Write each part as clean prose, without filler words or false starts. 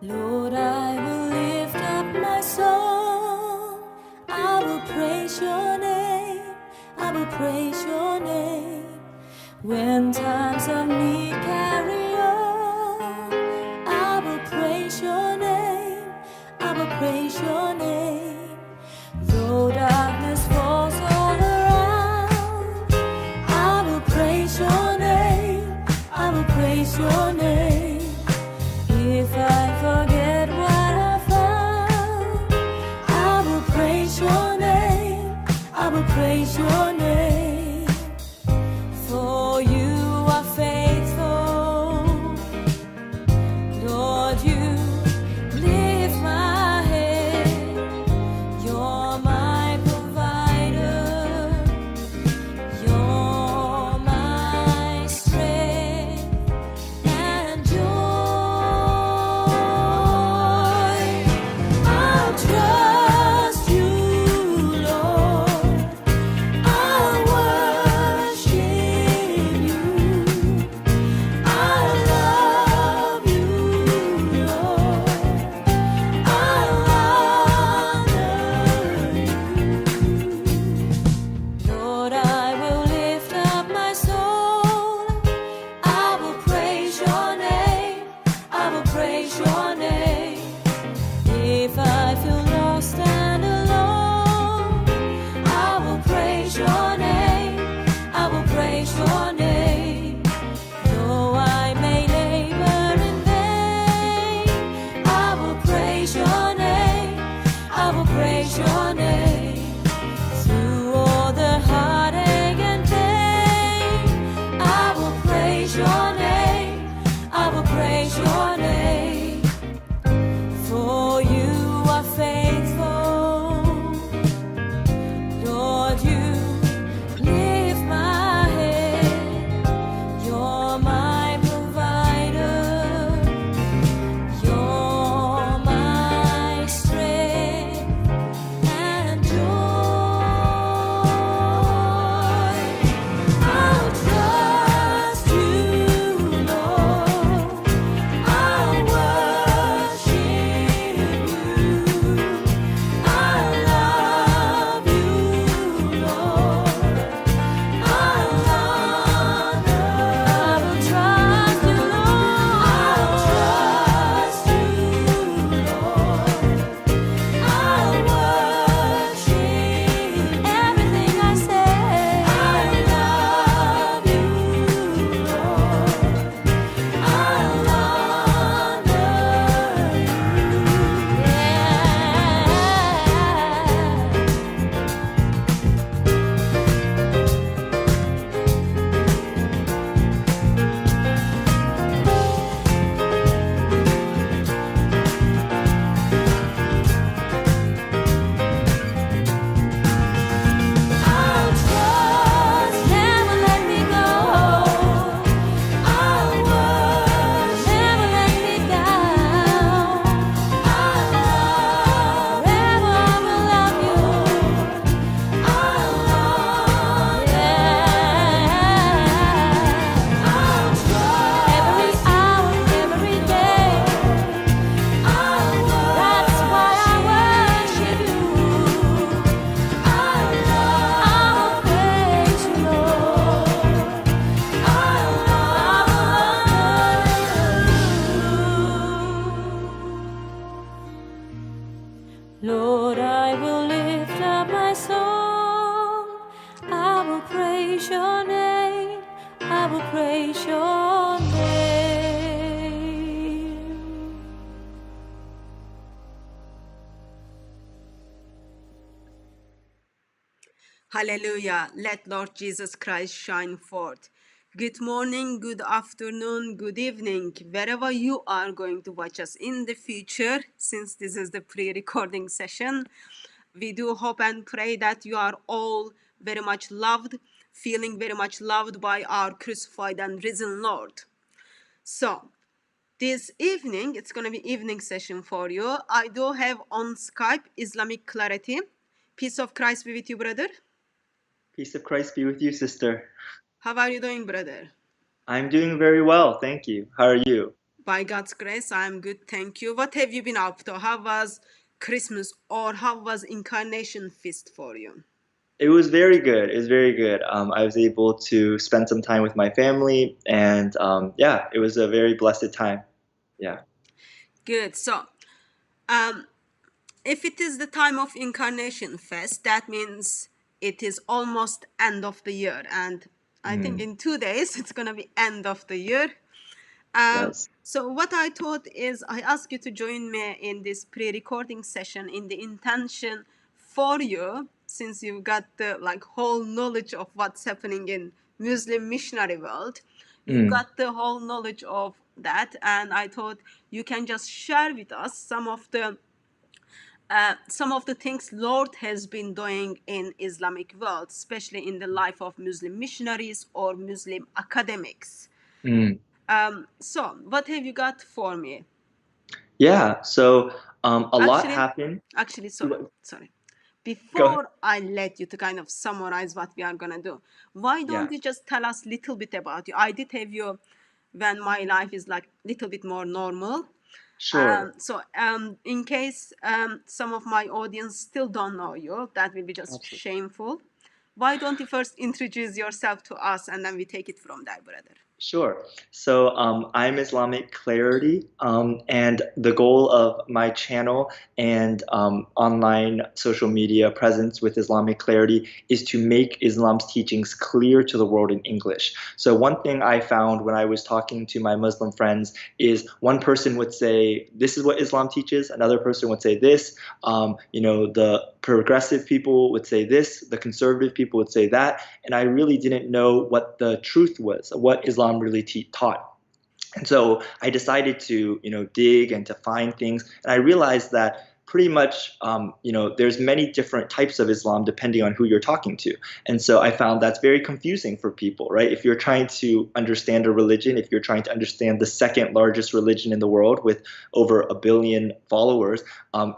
Lord, I will lift up my song. I will praise your name. I will praise your name. When times of need carry on, I will praise your name. I will praise your name. Though darkness falls all around, I will praise your name. I will praise your name. If I forget what I found, I will praise your name. I will praise your name. For you are faithful, Lord, you lift my head. You're my provider. You're my strength and joy. I'll trust you, Lord. I'll worship you. I love you, Lord. I'll honor you. Lord, I will lift up my soul. I will praise your name. I will praise your name. If I feel lost and alone, I will praise your name. I will praise your name. Though I may labor in vain, I will praise your name. I will praise your name. Through all the heartache and pain, I will praise your name. I will praise your name. For you are faithful, Lord, you lift my head. You're my provider. You're my strength and joy. I'll trust you, Lord. I'll worship you. I love you, Lord. I'll honor. I will trust you, Lord. I'll trust you, Lord. I'll worship everything I say. I love you, Lord. I'll honor you. I'll trust, never let me go. I'll worship, never let me down. I'll love, forever I will love you. I'll love, I'll trust every hour, every day. That's why I worship you. I will praise you, Lord. I will honor you. Lord, I will lift up my song. I will praise your name. I will praise your name. Hallelujah. Let Lord Jesus Christ shine forth. Good morning, good afternoon, good evening, wherever you are going to watch us in the future, since this is the pre-recording session. We do hope and pray that you are all very much loved, feeling very much loved by our crucified and risen Lord. So, this evening, it's going to be evening session for you. I do have on Skype Islamic Clarity. Peace of Christ be with you, brother. Peace of Christ be with you, sister. How are you doing, brother? I'm doing very well, thank you. How are you? By God's grace, I'm good, thank you. What have you been up to? How was Christmas or how was Incarnation Feast for you? It was very good. It was very good. I was able to spend some time with my family, and yeah, it was a very blessed time. Yeah. Good. So, um, if it is the time of Incarnation Fest, that means it is almost end of the year, and I think Mm, in 2 days it's gonna be end of the year. yes. So what I thought is I ask you to join me in this pre-recording session in the intention for you, since you've got the like whole knowledge of what's happening in Muslim missionary world. You've Mm, got the whole knowledge of that, and I thought you can just share with us some of the things Lord has been doing in Islamic world, especially in the life of Muslim missionaries or Muslim academics. mm. So, what have you got for me? Yeah. So a lot Actually, happened. actually, sorry. Go ahead. Before I let you to kind of summarize what we are gonna do, why don't Yeah. you just tell us little bit about you? I did have you when my life is like little bit more normal. Sure. In case some of my audience still don't know you, that will be just Absolutely. shameful. Why don't you first introduce yourself to us and then we take it from there, brother? Sure. So I'm Islamic Clarity, and the goal of my channel and online social media presence with Islamic Clarity is to make Islam's teachings clear to the world in English. So one thing I found when I was talking to my Muslim friends is one person would say, "This is what Islam teaches," another person would say this. The progressive people would say this, the conservative people would say that, and I really didn't know what the truth was, what Islam really taught. And so I decided to, dig and to find things, and I realized that pretty much, there's many different types of Islam depending on who you're talking to. And so I found that's very confusing for people, right? If you're trying to understand a religion, if you're trying to understand the second largest religion in the world with over 1 billion followers,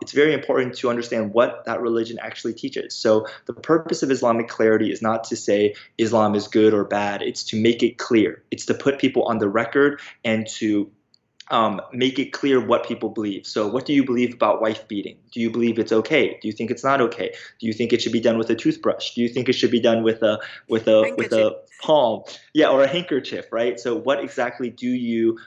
it's very important to understand what that religion actually teaches. So the purpose of Islamic clarity is not to say Islam is good or bad. It's to make it clear. It's to put people on the record and to make it clear what people believe. So, what do you believe about wife beating? Do you believe it's okay? Do you think it's not okay? Do you think it should be done with a toothbrush? Do you think it should be done with Handkerchief. a palm? Yeah, or a handkerchief, right? So, what exactly do you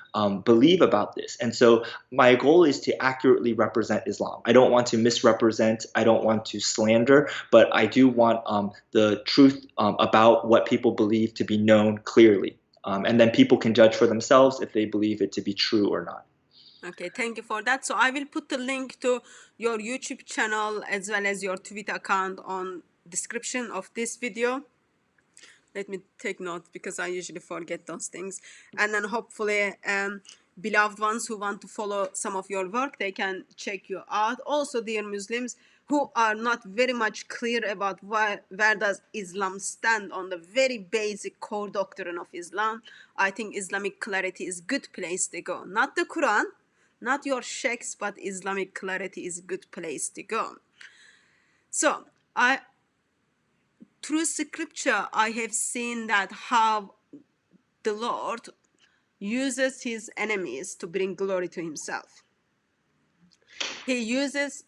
believe about this? And so, my goal is to accurately represent Islam. I don't want to misrepresent. I don't want to slander, but I do want the truth about what people believe to be known clearly. And then people can judge for themselves if they believe it to be true or not. Okay, thank you for that. So I will put the link to your YouTube channel as well as your Twitter account on description of this video. Let me take note because I usually forget those things. And then hopefully, beloved ones who want to follow some of your work, they can check you out. Also, dear Muslims who are not very much clear about where does Islam stand on the very basic core doctrine of Islam, I think Islamic clarity is good place to go. Not the Quran, not your sheikhs, but Islamic clarity is a good place to go. So I through scripture I have seen that how the Lord uses his enemies to bring glory to himself. He uses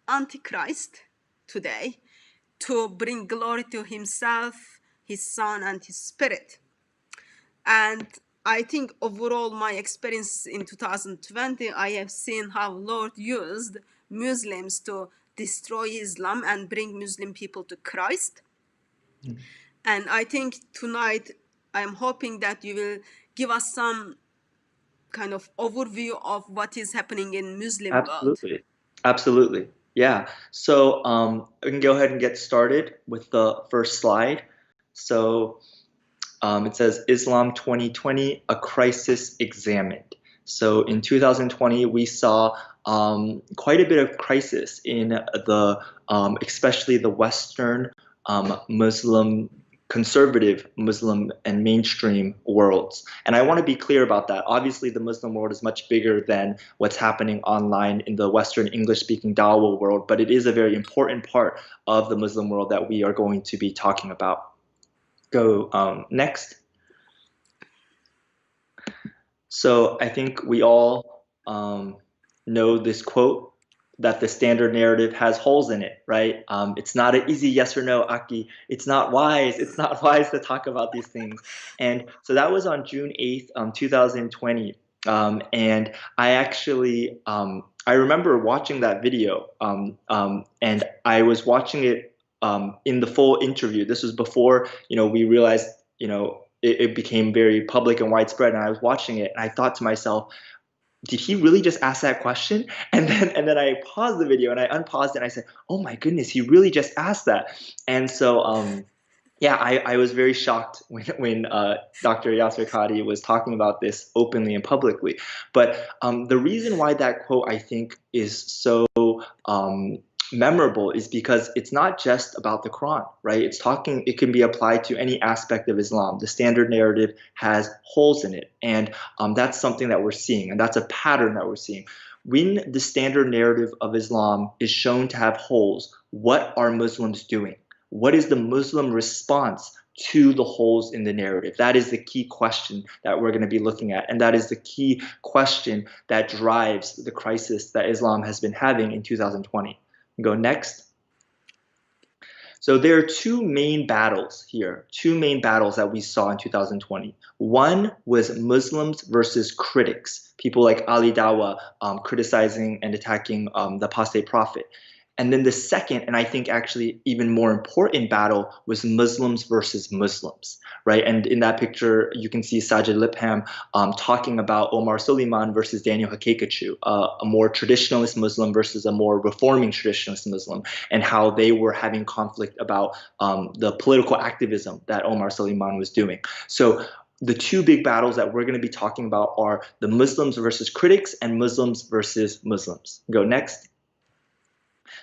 Antichrist today to bring glory to himself, his son, and his spirit. And I think overall my experience in 2020, I have seen how Lord used Muslims to destroy Islam and bring Muslim people to Christ. And I think tonight I'm hoping that you will give us some kind of overview of what is happening in Muslim world. Absolutely. Absolutely. Yeah. So we can go ahead and get started with the first slide. So it says Islam 2020, a crisis examined. So in 2020, we saw quite a bit of crisis in especially the Western Muslim, conservative Muslim and mainstream worlds. And I want to be clear about that. Obviously, the Muslim world is much bigger than what's happening online in the Western English-speaking Dawah world, but it is a very important part of the Muslim world that we are going to be talking about. Go next. So I think we all know this quote that the standard narrative has holes in it, right? It's not an easy yes or no, Aki. It's not wise. It's not wise to talk about these things. And so that was on June 8th, 2020. And I actually, I remember watching that video, and I was watching it in the full interview. This was before, we realized, it became very public and widespread. And I was watching it, and I thought to myself, did he really just ask that question? And then I paused the video and I unpaused it and I said, oh my goodness, he really just asked that. And so yeah, I was very shocked when Dr. Yasser Qadi was talking about this openly and publicly. But the reason why that quote I think is so memorable is because it's not just about the Quran, right? It can be applied to any aspect of Islam. The standard narrative has holes in it, and that's something that we're seeing, and that's a pattern that we're seeing. When the standard narrative of Islam is shown to have holes, what are Muslims doing? What is the Muslim response to the holes in the narrative? That is the key question that we're going to be looking at, and that is the key question that drives the crisis that Islam has been having in 2020. Go next. So there are two main battles here, two main battles that we saw in 2020. One was Muslims versus critics, people like Ali Dawa criticizing and attacking the apostate prophet. And then the second, and I think actually even more important battle, was Muslims versus Muslims, right? And in that picture, you can see Sajid Lipham talking about Omar Suleiman versus Daniel Haqiqatjou, a more traditionalist Muslim versus a more reforming traditionalist Muslim, and how they were having conflict about the political activism that Omar Suleiman was doing. So the two big battles that we're going to be talking about are the Muslims versus critics and Muslims versus Muslims. Go next.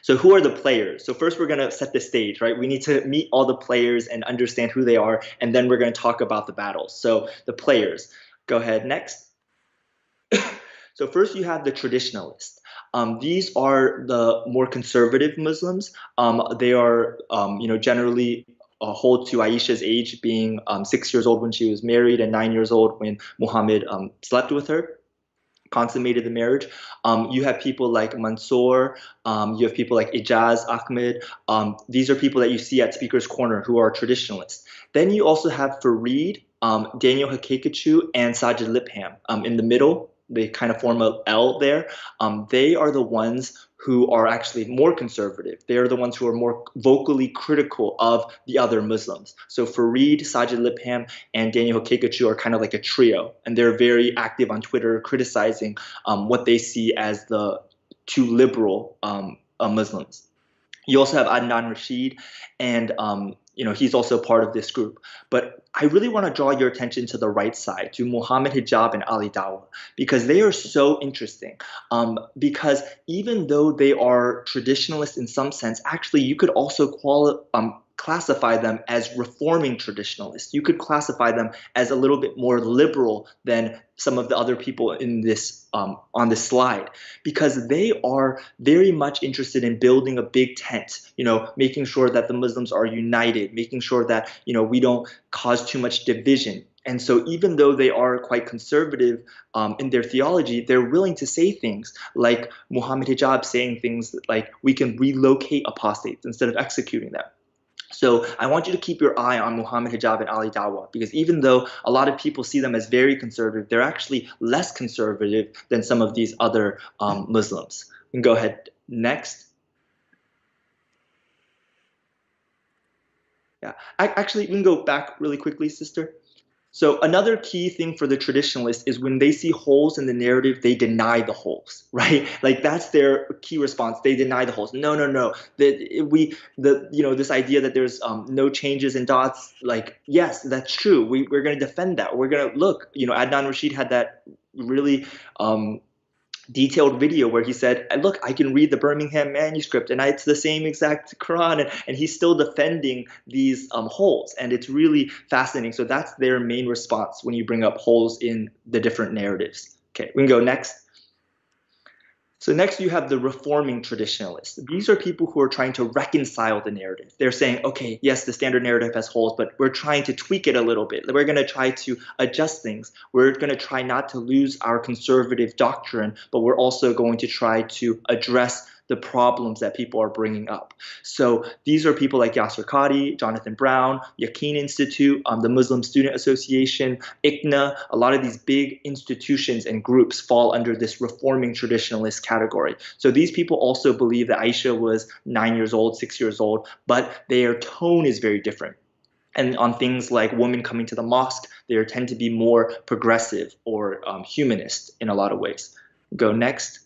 So who are the players? So first we're going to set the stage, right? We need to meet all the players and understand who they are, and then we're going to talk about the battles. So the players. Go ahead, next. So first you have the traditionalists. These are the more conservative Muslims. They are, generally hold to Aisha's age, being 6 years old when she was married and 9 years old when Muhammad slept with her, consummated the marriage. You have people like Mansour, you have people like Ijaz Ahmed. These are people that you see at Speaker's Corner who are traditionalists. Then you also have Fareed, Daniel Haqiqatjou, and Sajid Lipham in the middle. They kind of form a L there. They are the ones who are actually more conservative. They are the ones who are more vocally critical of the other Muslims. So Fareed, Sajid Lipham, and Daniel Haqiqatjou are kind of like a trio, and they're very active on Twitter criticizing what they see as the too liberal Muslims. You also have Adnan Rashid, and he's also part of this group. But I really want to draw your attention to the right side, to Muhammad Hijab and Ali Dawa, because they are so interesting. Because even though they are traditionalists in some sense, actually you could also classify them as reforming traditionalists. You could classify them as a little bit more liberal than some of the other people in this on this slide, because they are very much interested in building a big tent, making sure that the Muslims are united, making sure that we don't cause too much division. And so even though they are quite conservative in their theology, they're willing to say things like Muhammad Hijab saying things like we can relocate apostates instead of executing them. So I want you to keep your eye on Muhammad Hijab and Ali Dawa, because even though a lot of people see them as very conservative, they're actually less conservative than some of these other Muslims. We can go ahead next. Yeah, actually, we can go back really quickly, sister. So another key thing for the traditionalists is when they see holes in the narrative, they deny the holes, right? Like that's their key response. They deny the holes. No, no, no. This idea that there's no changes in dots. Like, yes, that's true. We're going to defend that. We're going to look. Adnan Rashid had that really detailed video where he said, look, I can read the Birmingham manuscript and it's the same exact Quran, and he's still defending these holes, and it's really fascinating. So that's their main response when you bring up holes in the different narratives. Okay, we can go next. So next you have the reforming traditionalists. These are people who are trying to reconcile the narrative. They're saying, okay, yes, the standard narrative has holes, but we're trying to tweak it a little bit. We're going to try to adjust things. We're going to try not to lose our conservative doctrine, but we're also going to try to address the problems that people are bringing up. So these are people like Yasser Qadi, Jonathan Brown, Yaqeen Institute, the Muslim Student Association, ICNA. A lot of these big institutions and groups fall under this reforming traditionalist category. So these people also believe that Aisha was 9 years old, 6 years old, but their tone is very different. And on things like women coming to the mosque, they tend to be more progressive or humanist in a lot of ways. Go next.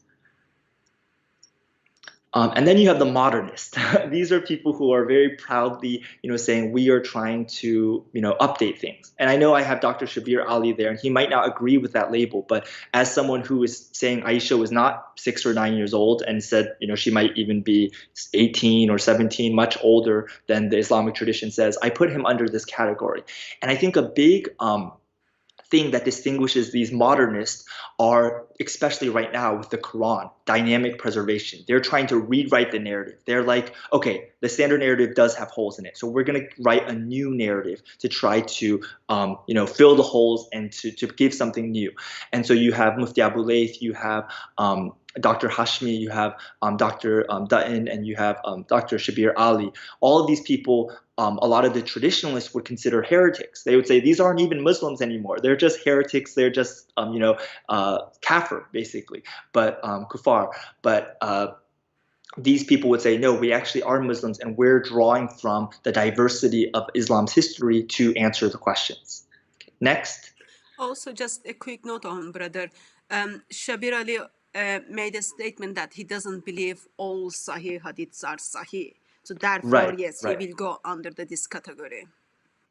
And then you have the modernists. These are people who are very proudly, saying we are trying to, update things. And I know I have Dr. Shabir Ali there, and he might not agree with that label. But as someone who is saying Aisha was not 6 or 9 years old and said, she might even be 18 or 17, much older than the Islamic tradition says, I put him under this category. And I think a big thing that distinguishes these modernists are, especially right now with the Quran, dynamic preservation. They're trying to rewrite the narrative. They're like, okay, the standard narrative does have holes in it, so we're going to write a new narrative to try to, fill the holes and to give something new. And so you have Mufti Abu Layth, you have Dr. Hashmi, you have Dr. Denne, and you have Dr. Shabir Ali. All of these people, a lot of the traditionalists would consider heretics. They would say these aren't even Muslims anymore. They're just heretics. They're just, kafir, basically, but kuffar. But these people would say, no, we actually are Muslims, and we're drawing from the diversity of Islam's history to answer the questions. Next. Also, just a quick note on brother. Shabir Ali made a statement that he doesn't believe all Sahih hadiths are Sahih. So therefore, yes, he will go under this category.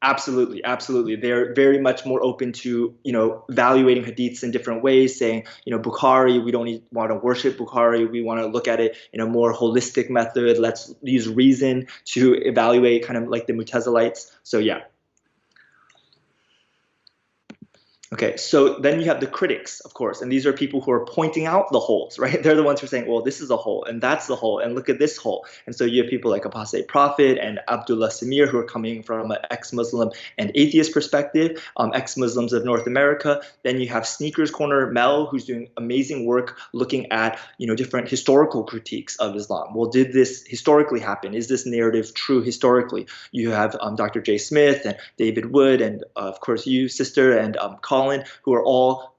Absolutely, absolutely. They're very much more open to, evaluating hadiths in different ways, saying, Bukhari, we don't want to worship Bukhari. We want to look at it in a more holistic method. Let's use reason to evaluate, kind of like the Mutazilites. So yeah. Okay, so then you have the critics, of course, and these are people who are pointing out the holes, right? They're the ones who are saying, well, this is a hole, and that's the hole, and look at this hole. And so you have people like Apostate Prophet and Abdullah Samir, who are coming from an ex-Muslim and atheist perspective, ex-Muslims of North America. Then you have Sneakers Corner Mel, who's doing amazing work looking at, different historical critiques of Islam. Well, did this historically happen? Is this narrative true historically? You have Dr. J. Smith and David Wood, and of course you, sister, and Colin, who are all,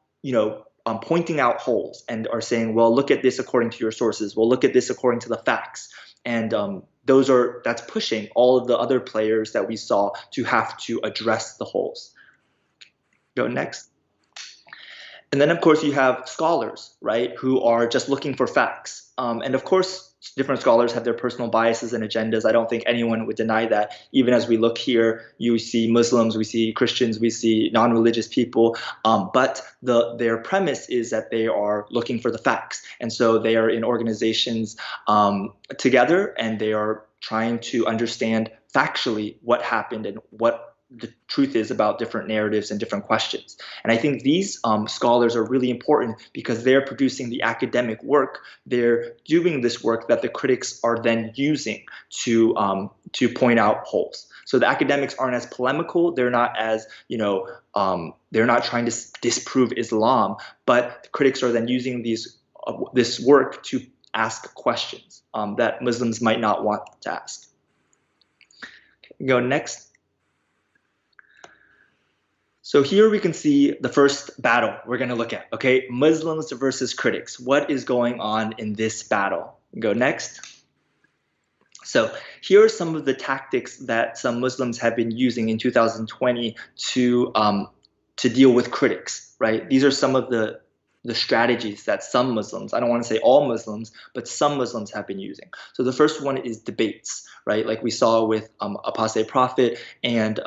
pointing out holes and are saying, well, look at this according to your sources. Well, look at this according to the facts. And that's pushing all of the other players that we saw to have to address the holes. Go next. And then, of course, you have scholars, right, who are just looking for facts. And of course, different scholars have their personal biases and agendas. I don't think anyone would deny that. Even as we look here, you see Muslims, we see Christians, we see non-religious people. But their premise is that they are looking for the facts. And so they are in organizations together, and they are trying to understand factually what happened and what the truth is about different narratives and different questions. And I think these scholars are really important because they're producing the academic work. They're doing this work that the critics are then using to point out holes. So the academics aren't as polemical. They're not as, they're not trying to disprove Islam, but the critics are then using this work to ask questions that Muslims might not want to ask. Okay, go next. So here we can see the first battle we're going to look at, okay? Muslims versus critics. What is going on in this battle? Go next. So here are some of the tactics that some Muslims have been using in 2020 to deal with critics, right? These are some of the strategies that some Muslims, I don't want to say all Muslims, but some Muslims have been using. So the first one is debates, right? Like we saw with Apostate Prophet and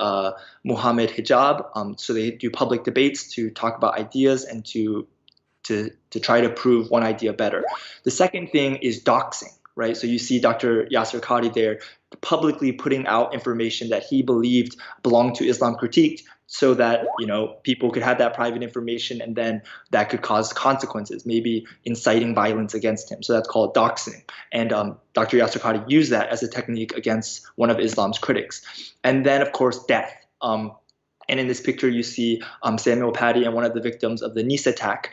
Muhammad Hijab. So they do public debates to talk about ideas and to try to prove one idea better. The second thing is doxing, right? So you see Dr. Yasser Qadi there publicly putting out information that he believed belonged to Islam Critiqued, so that people could have that private information, and then that could cause consequences, maybe inciting violence against him. So that's called doxing. And Dr. Yasir Qadhi used that as a technique against one of Islam's critics. And then, of course, death. And in this picture, you see Samuel Paty and one of the victims of the Nice attack.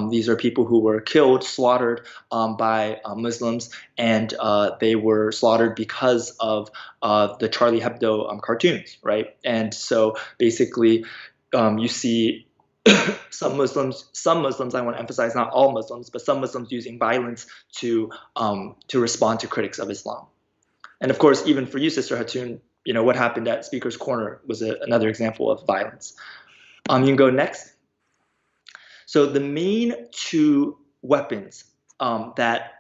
These are people who were killed, slaughtered by Muslims, and they were slaughtered because of the Charlie Hebdo cartoons, right? And so basically, you see some Muslims, I want to emphasize, not all Muslims, but some Muslims using violence to respond to critics of Islam. And of course, even for you, Sister Hatun, what happened at Speaker's Corner was another example of violence. You can go next. So the main two weapons that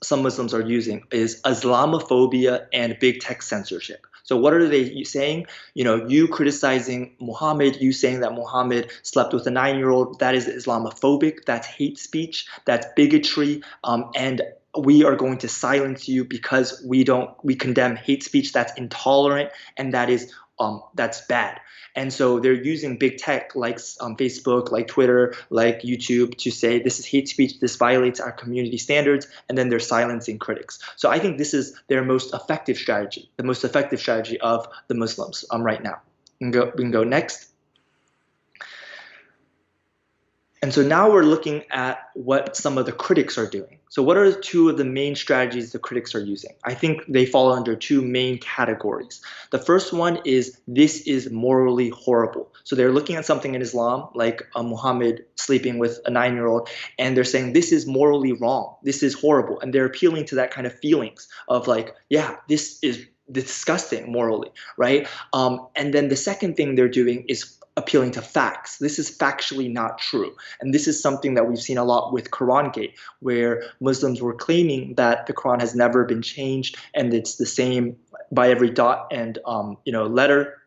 some Muslims are using is Islamophobia and big tech censorship. So what are they saying? You criticizing Muhammad, you saying that Muhammad slept with a 9-year-old, that is Islamophobic, that's hate speech, that's bigotry, and we are going to silence you because we condemn hate speech that's intolerant, and that's bad. And so they're using big tech like Facebook, like Twitter, like YouTube to say this is hate speech, this violates our community standards, and then they're silencing critics. So I think this is their most effective strategy, the most effective strategy of the Muslims right now. We can go next. And so now we're looking at what some of the critics are doing. So what are two of the main strategies the critics are using? I think they fall under two main categories. The first one is, this is morally horrible. So they're looking at something in Islam, like Muhammad sleeping with a 9-year-old, and they're saying this is morally wrong, this is horrible. And they're appealing to that kind of feelings of like, yeah, this is disgusting morally, right? And then the second thing they're doing is appealing to facts. This is factually not true. And this is something that we've seen a lot with Quran Gate, where Muslims were claiming that the Quran has never been changed and it's the same by every dot and letter.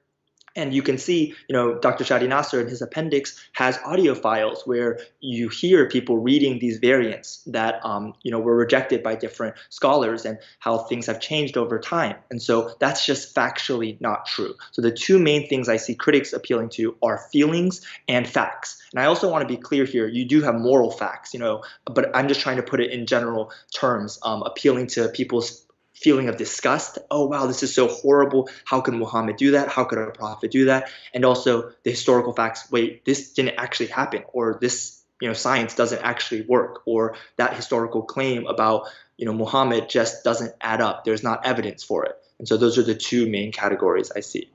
And you can see, Dr. Shadi Nasser in his appendix has audio files where you hear people reading these variants that, were rejected by different scholars and how things have changed over time. And so that's just factually not true. So the two main things I see critics appealing to are feelings and facts. And I also want to be clear here, you do have moral facts, but I'm just trying to put it in general terms, appealing to people's feeling of disgust. Oh, wow, this is so horrible. How could Muhammad do that? How could a prophet do that? And also the historical facts. Wait, this didn't actually happen, or this, science doesn't actually work, or that historical claim about, Muhammad just doesn't add up. There's not evidence for it. And so those are the two main categories I see.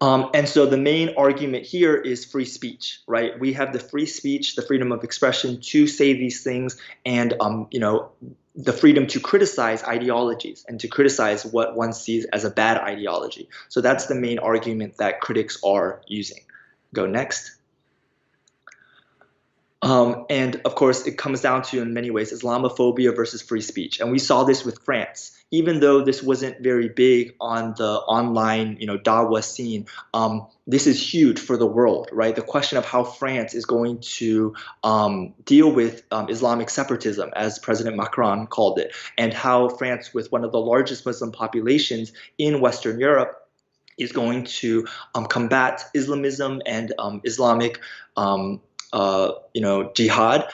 And so the main argument here is free speech, right? We have the free speech, the freedom of expression to say these things, and the freedom to criticize ideologies and to criticize what one sees as a bad ideology. So that's the main argument that critics are using. Go next. And of course, it comes down to, in many ways, Islamophobia versus free speech. And we saw this with France. Even though this wasn't very big on the online, Dawa scene, this is huge for the world, right? The question of how France is going to deal with Islamic separatism, as President Macron called it, and how France, with one of the largest Muslim populations in Western Europe, is going to combat Islamism and Islamic jihad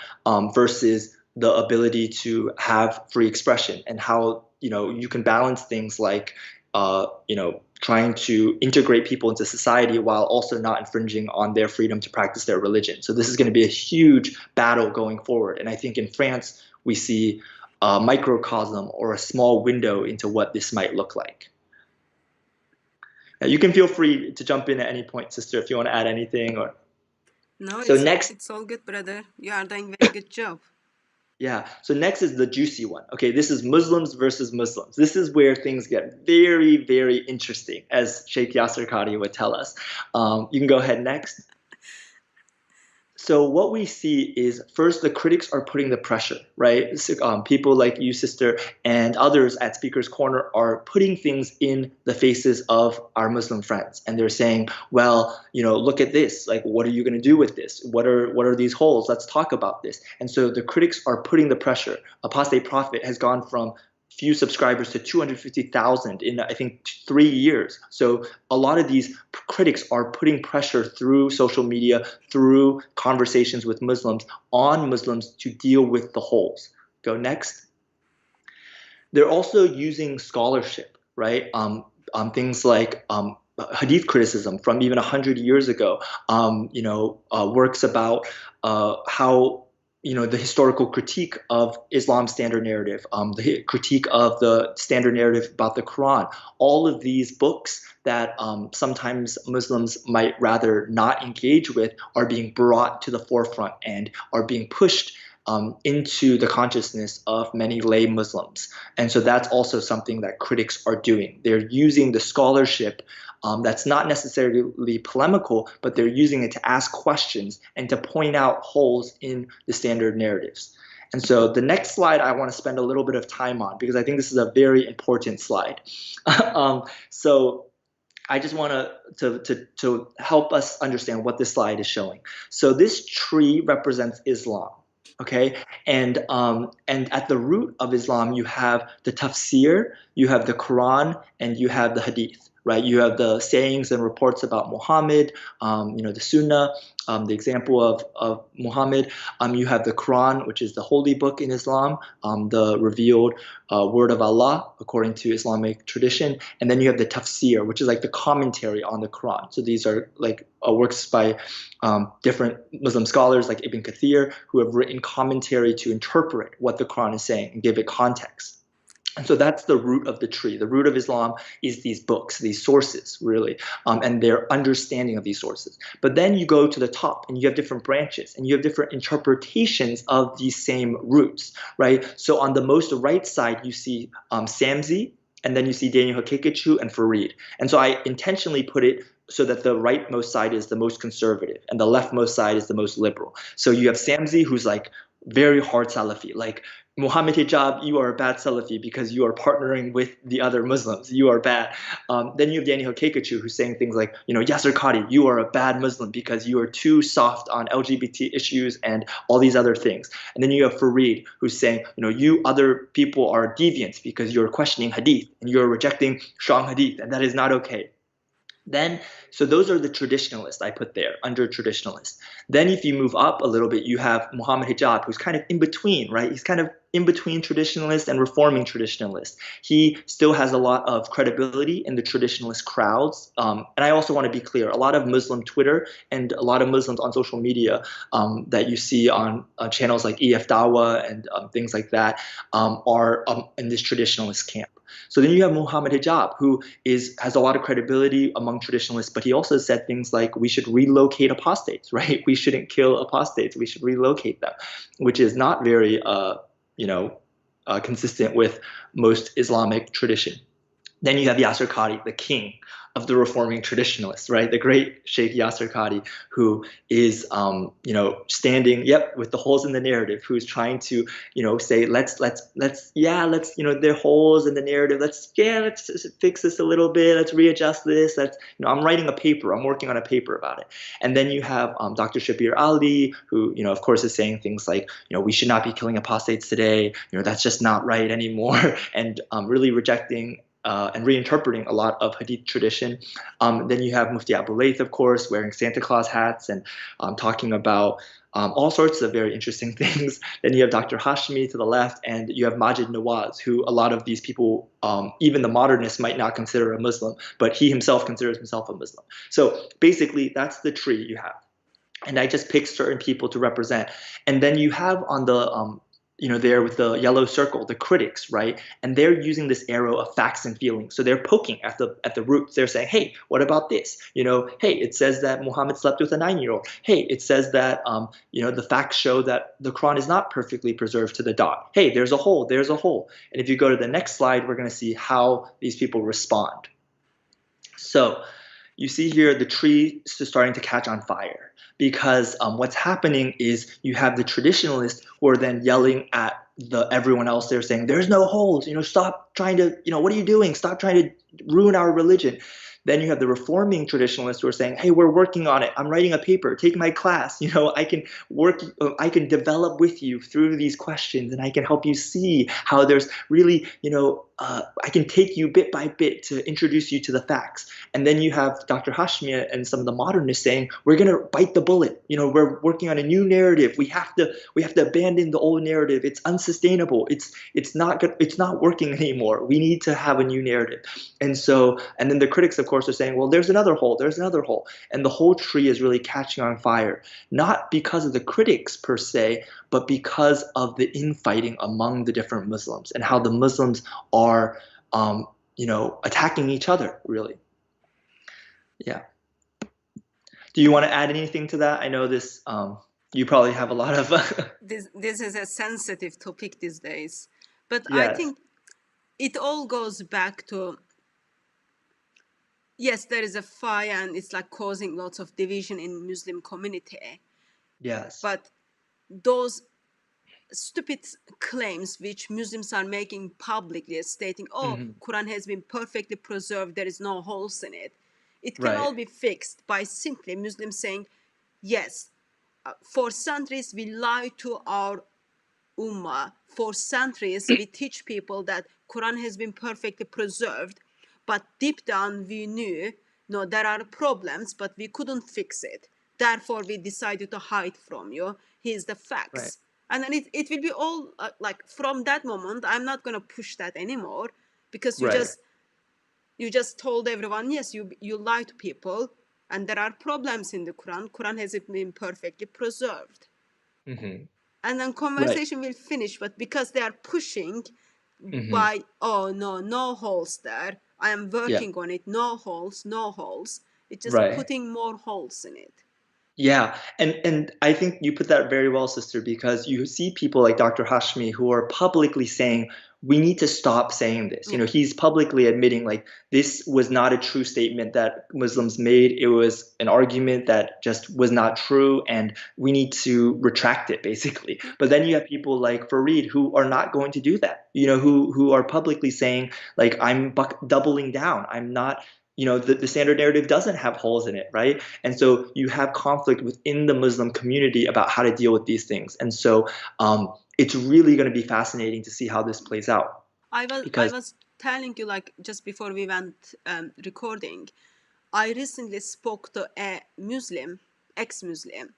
versus the ability to have free expression, and how you can balance things like trying to integrate people into society while also not infringing on their freedom to practice their religion. So this is going to be a huge battle going forward. And I think in France we see a microcosm or a small window into what this might look like. Now, you can feel free to jump in at any point, sister, if you want to add anything. Or No, so next, it's all good, brother. You are doing very good job. Yeah. So next is the juicy one. Okay, this is Muslims versus Muslims. This is where things get very, very interesting, as Sheikh Yasir Qadhi would tell us. You can go ahead next. So what we see is, first, the critics are putting the pressure, right? So, people like you, sister, and others at Speaker's Corner are putting things in the faces of our Muslim friends. And they're saying, well, look at this. Like, what are you going to do with this? What are these holes? Let's talk about this. And so the critics are putting the pressure. Apostate Prophet has gone from few subscribers to 250,000 in, I think, 3 years. So a lot of these critics are putting pressure through social media, through conversations with Muslims, on Muslims to deal with the holes. Go next. They're also using scholarship, right? On things like hadith criticism from even 100 years ago. Works about how the historical critique of Islam's standard narrative, the critique of the standard narrative about the Quran. All of these books that sometimes Muslims might rather not engage with are being brought to the forefront and are being pushed into the consciousness of many lay Muslims. And so that's also something that critics are doing. They're using the scholarship that's not necessarily polemical, but they're using it to ask questions and to point out holes in the standard narratives. And so the next slide I want to spend a little bit of time on, because I think this is a very important slide. So I just want to help us understand what this slide is showing. So this tree represents Islam. Okay, and at the root of Islam, you have the tafsir, you have the Quran, and you have the hadith, right? You have the sayings and reports about Muhammad, the Sunnah, the example of Muhammad. You have the Quran, which is the holy book in Islam, the revealed word of Allah according to Islamic tradition. And then you have the tafsir, which is like the commentary on the Quran. So these are like works by different Muslim scholars like Ibn Kathir, who have written commentary to interpret what the Quran is saying and give it context. And so that's the root of the tree. The root of Islam is these books, these sources, really, and their understanding of these sources. But then you go to the top and you have different branches and you have different interpretations of these same roots, right? So on the most right side, you see Samzi, and then you see Daniel Hakikachu and Farid. And so I intentionally put it so that the rightmost side is the most conservative and the leftmost side is the most liberal. So you have Samzi, who's like very hard Salafi, like Muhammad Hijab, you are a bad Salafi because you are partnering with the other Muslims. You are bad. Then you have Daniel Hakikachu, who's saying things like, Yasser Qadi, you are a bad Muslim because you are too soft on LGBT issues and all these other things. And then you have Farid, who's saying, you other people are deviants because you're questioning hadith and you're rejecting strong hadith, and that is not okay. Then, so those are the traditionalists I put there under traditionalists. Then if you move up a little bit, you have Muhammad Hijab, who's kind of in between, right? He's kind of in between traditionalist and reforming traditionalist. He still has a lot of credibility in the traditionalist crowds. And I also want to be clear, a lot of Muslim Twitter and a lot of Muslims on social media that you see on channels like EF Dawa and things like that are in this traditionalist camp. So then you have Muhammad Hijab, who has a lot of credibility among traditionalists, but he also said things like we should relocate apostates, right? We shouldn't kill apostates. We should relocate them, which is not very, consistent with most Islamic tradition. Then you have Yasser Qadi, the king of the reforming traditionalists, right? The great Sheikh Yasser Qadi, who is, standing, with the holes in the narrative, who's trying to, say, let's, there are holes in the narrative. Let's fix this a little bit. Let's readjust this. I'm writing a paper. I'm working on a paper about it. And then you have Dr. Shabir Ali, who, of course, is saying things like, we should not be killing apostates today. That's just not right anymore. And really rejecting and reinterpreting a lot of hadith tradition. Then you have Mufti Abu Layth, of course, wearing Santa Claus hats and talking about all sorts of very interesting things. Then you have Dr. Hashmi to the left, and you have Majid Nawaz, who a lot of these people, even the modernists, might not consider a Muslim, but he himself considers himself a Muslim. So basically, that's the tree you have. And I just picked certain people to represent. And then you have on the there with the yellow circle, the critics, right? And they're using this arrow of facts and feelings. So they're poking at the roots. They're saying, hey, what about this? Hey, it says that Muhammad slept with a 9-year-old. Hey, it says that, the facts show that the Quran is not perfectly preserved to the dot. Hey, there's a hole, there's a hole. And if you go to the next slide, we're going to see how these people respond. So you see here the tree is starting to catch on fire. Because what's happening is you have the traditionalists who are then yelling at everyone else. They're saying, there's no holes, stop trying to, what are you doing? Stop trying to ruin our religion. Then you have the reforming traditionalists who are saying, hey, we're working on it. I'm writing a paper. Take my class. I can work, I can develop with you through these questions, and I can help you see how there's really, I can take you bit by bit to introduce you to the facts. And then you have Dr. Hashmi and some of the modernists saying, we're going to bite the bullet. We're working on a new narrative. We have to abandon the old narrative. It's unsustainable. It's not working anymore. We need to have a new narrative. And then the critics, of course, are saying, well, there's another hole. There's another hole. And the whole tree is really catching on fire, not because of the critics per se, but because of the infighting among the different Muslims and how the Muslims are, attacking each other, really. Yeah. Do you want to add anything to that? I know this, you probably have a lot of. This is a sensitive topic these days, but I Yes. think it all goes back to, yes, there is a fire and it's like causing lots of division in Muslim community, Yes. but those stupid claims which Muslims are making publicly, stating, oh, Quran has been perfectly preserved, there is no holes in it. It can Right. all be fixed by simply Muslims saying, yes, for centuries we lie to our ummah. For centuries we teach people that Quran has been perfectly preserved, but deep down we knew, no, there are problems, but we couldn't fix it. Therefore we decided to hide from you. Here's the facts. Right. And then it will be all like from that moment, I'm not going to push that anymore, because Right. you just told everyone, yes, you lie to people, and there are problems in the Quran. Quran hasn't been perfectly preserved. And then conversation will finish, but because they are pushing by, oh, no holes there, I am working on it, no holes, it's just Right. putting more holes in it. Yeah, and I think you put that very well, sister, because you see people like Dr. Hashmi who are publicly saying, we need to stop saying this. He's publicly admitting like this was not a true statement that Muslims made. It was an argument that just was not true, and we need to retract it, basically. But then you have people like Fareed who are not going to do that, who are publicly saying like, I'm doubling down. I'm not, the standard narrative doesn't have holes in it, right? And so you have conflict within the Muslim community about how to deal with these things. And so it's really going to be fascinating to see how this plays out. I was telling you, like, just before we went recording, I recently spoke to a Muslim, ex-Muslim,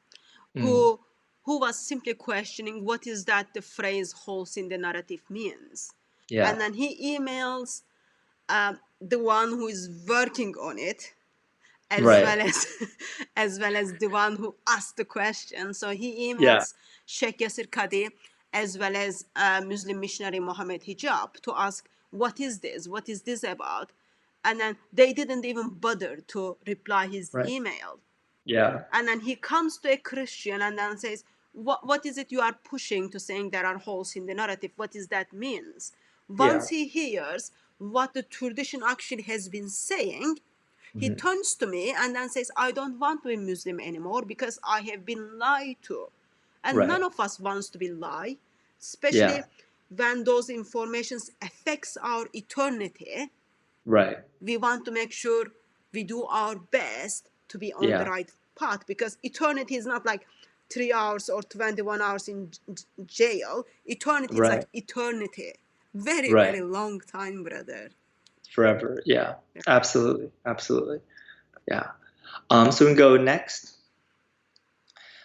who was simply questioning what is that the phrase holes in the narrative means. Yeah. And then he emails the one who is working on it, as Right. well as as well as the one who asked the question. So he emails Yeah. Sheikh Yasir Qadi as well as Muslim missionary Mohammed Hijab to ask, what is this about? And then they didn't even bother to reply his Right. email. Yeah. And then he comes to a Christian and then says, what is it you are pushing to saying there are holes in the narrative? What does that means? Once he hears what the tradition actually has been saying, he turns to me and then says, I don't want to be Muslim anymore because I have been lied to. And Right. none of us wants to be lied, especially when those informations affects our eternity. Right. We want to make sure we do our best to be on the right path, because eternity is not like 3 hours or 21 hours in jail. Eternity is like eternity. Very, very long time, brother. Forever. Yeah. Absolutely. Absolutely. Yeah. So we can go next.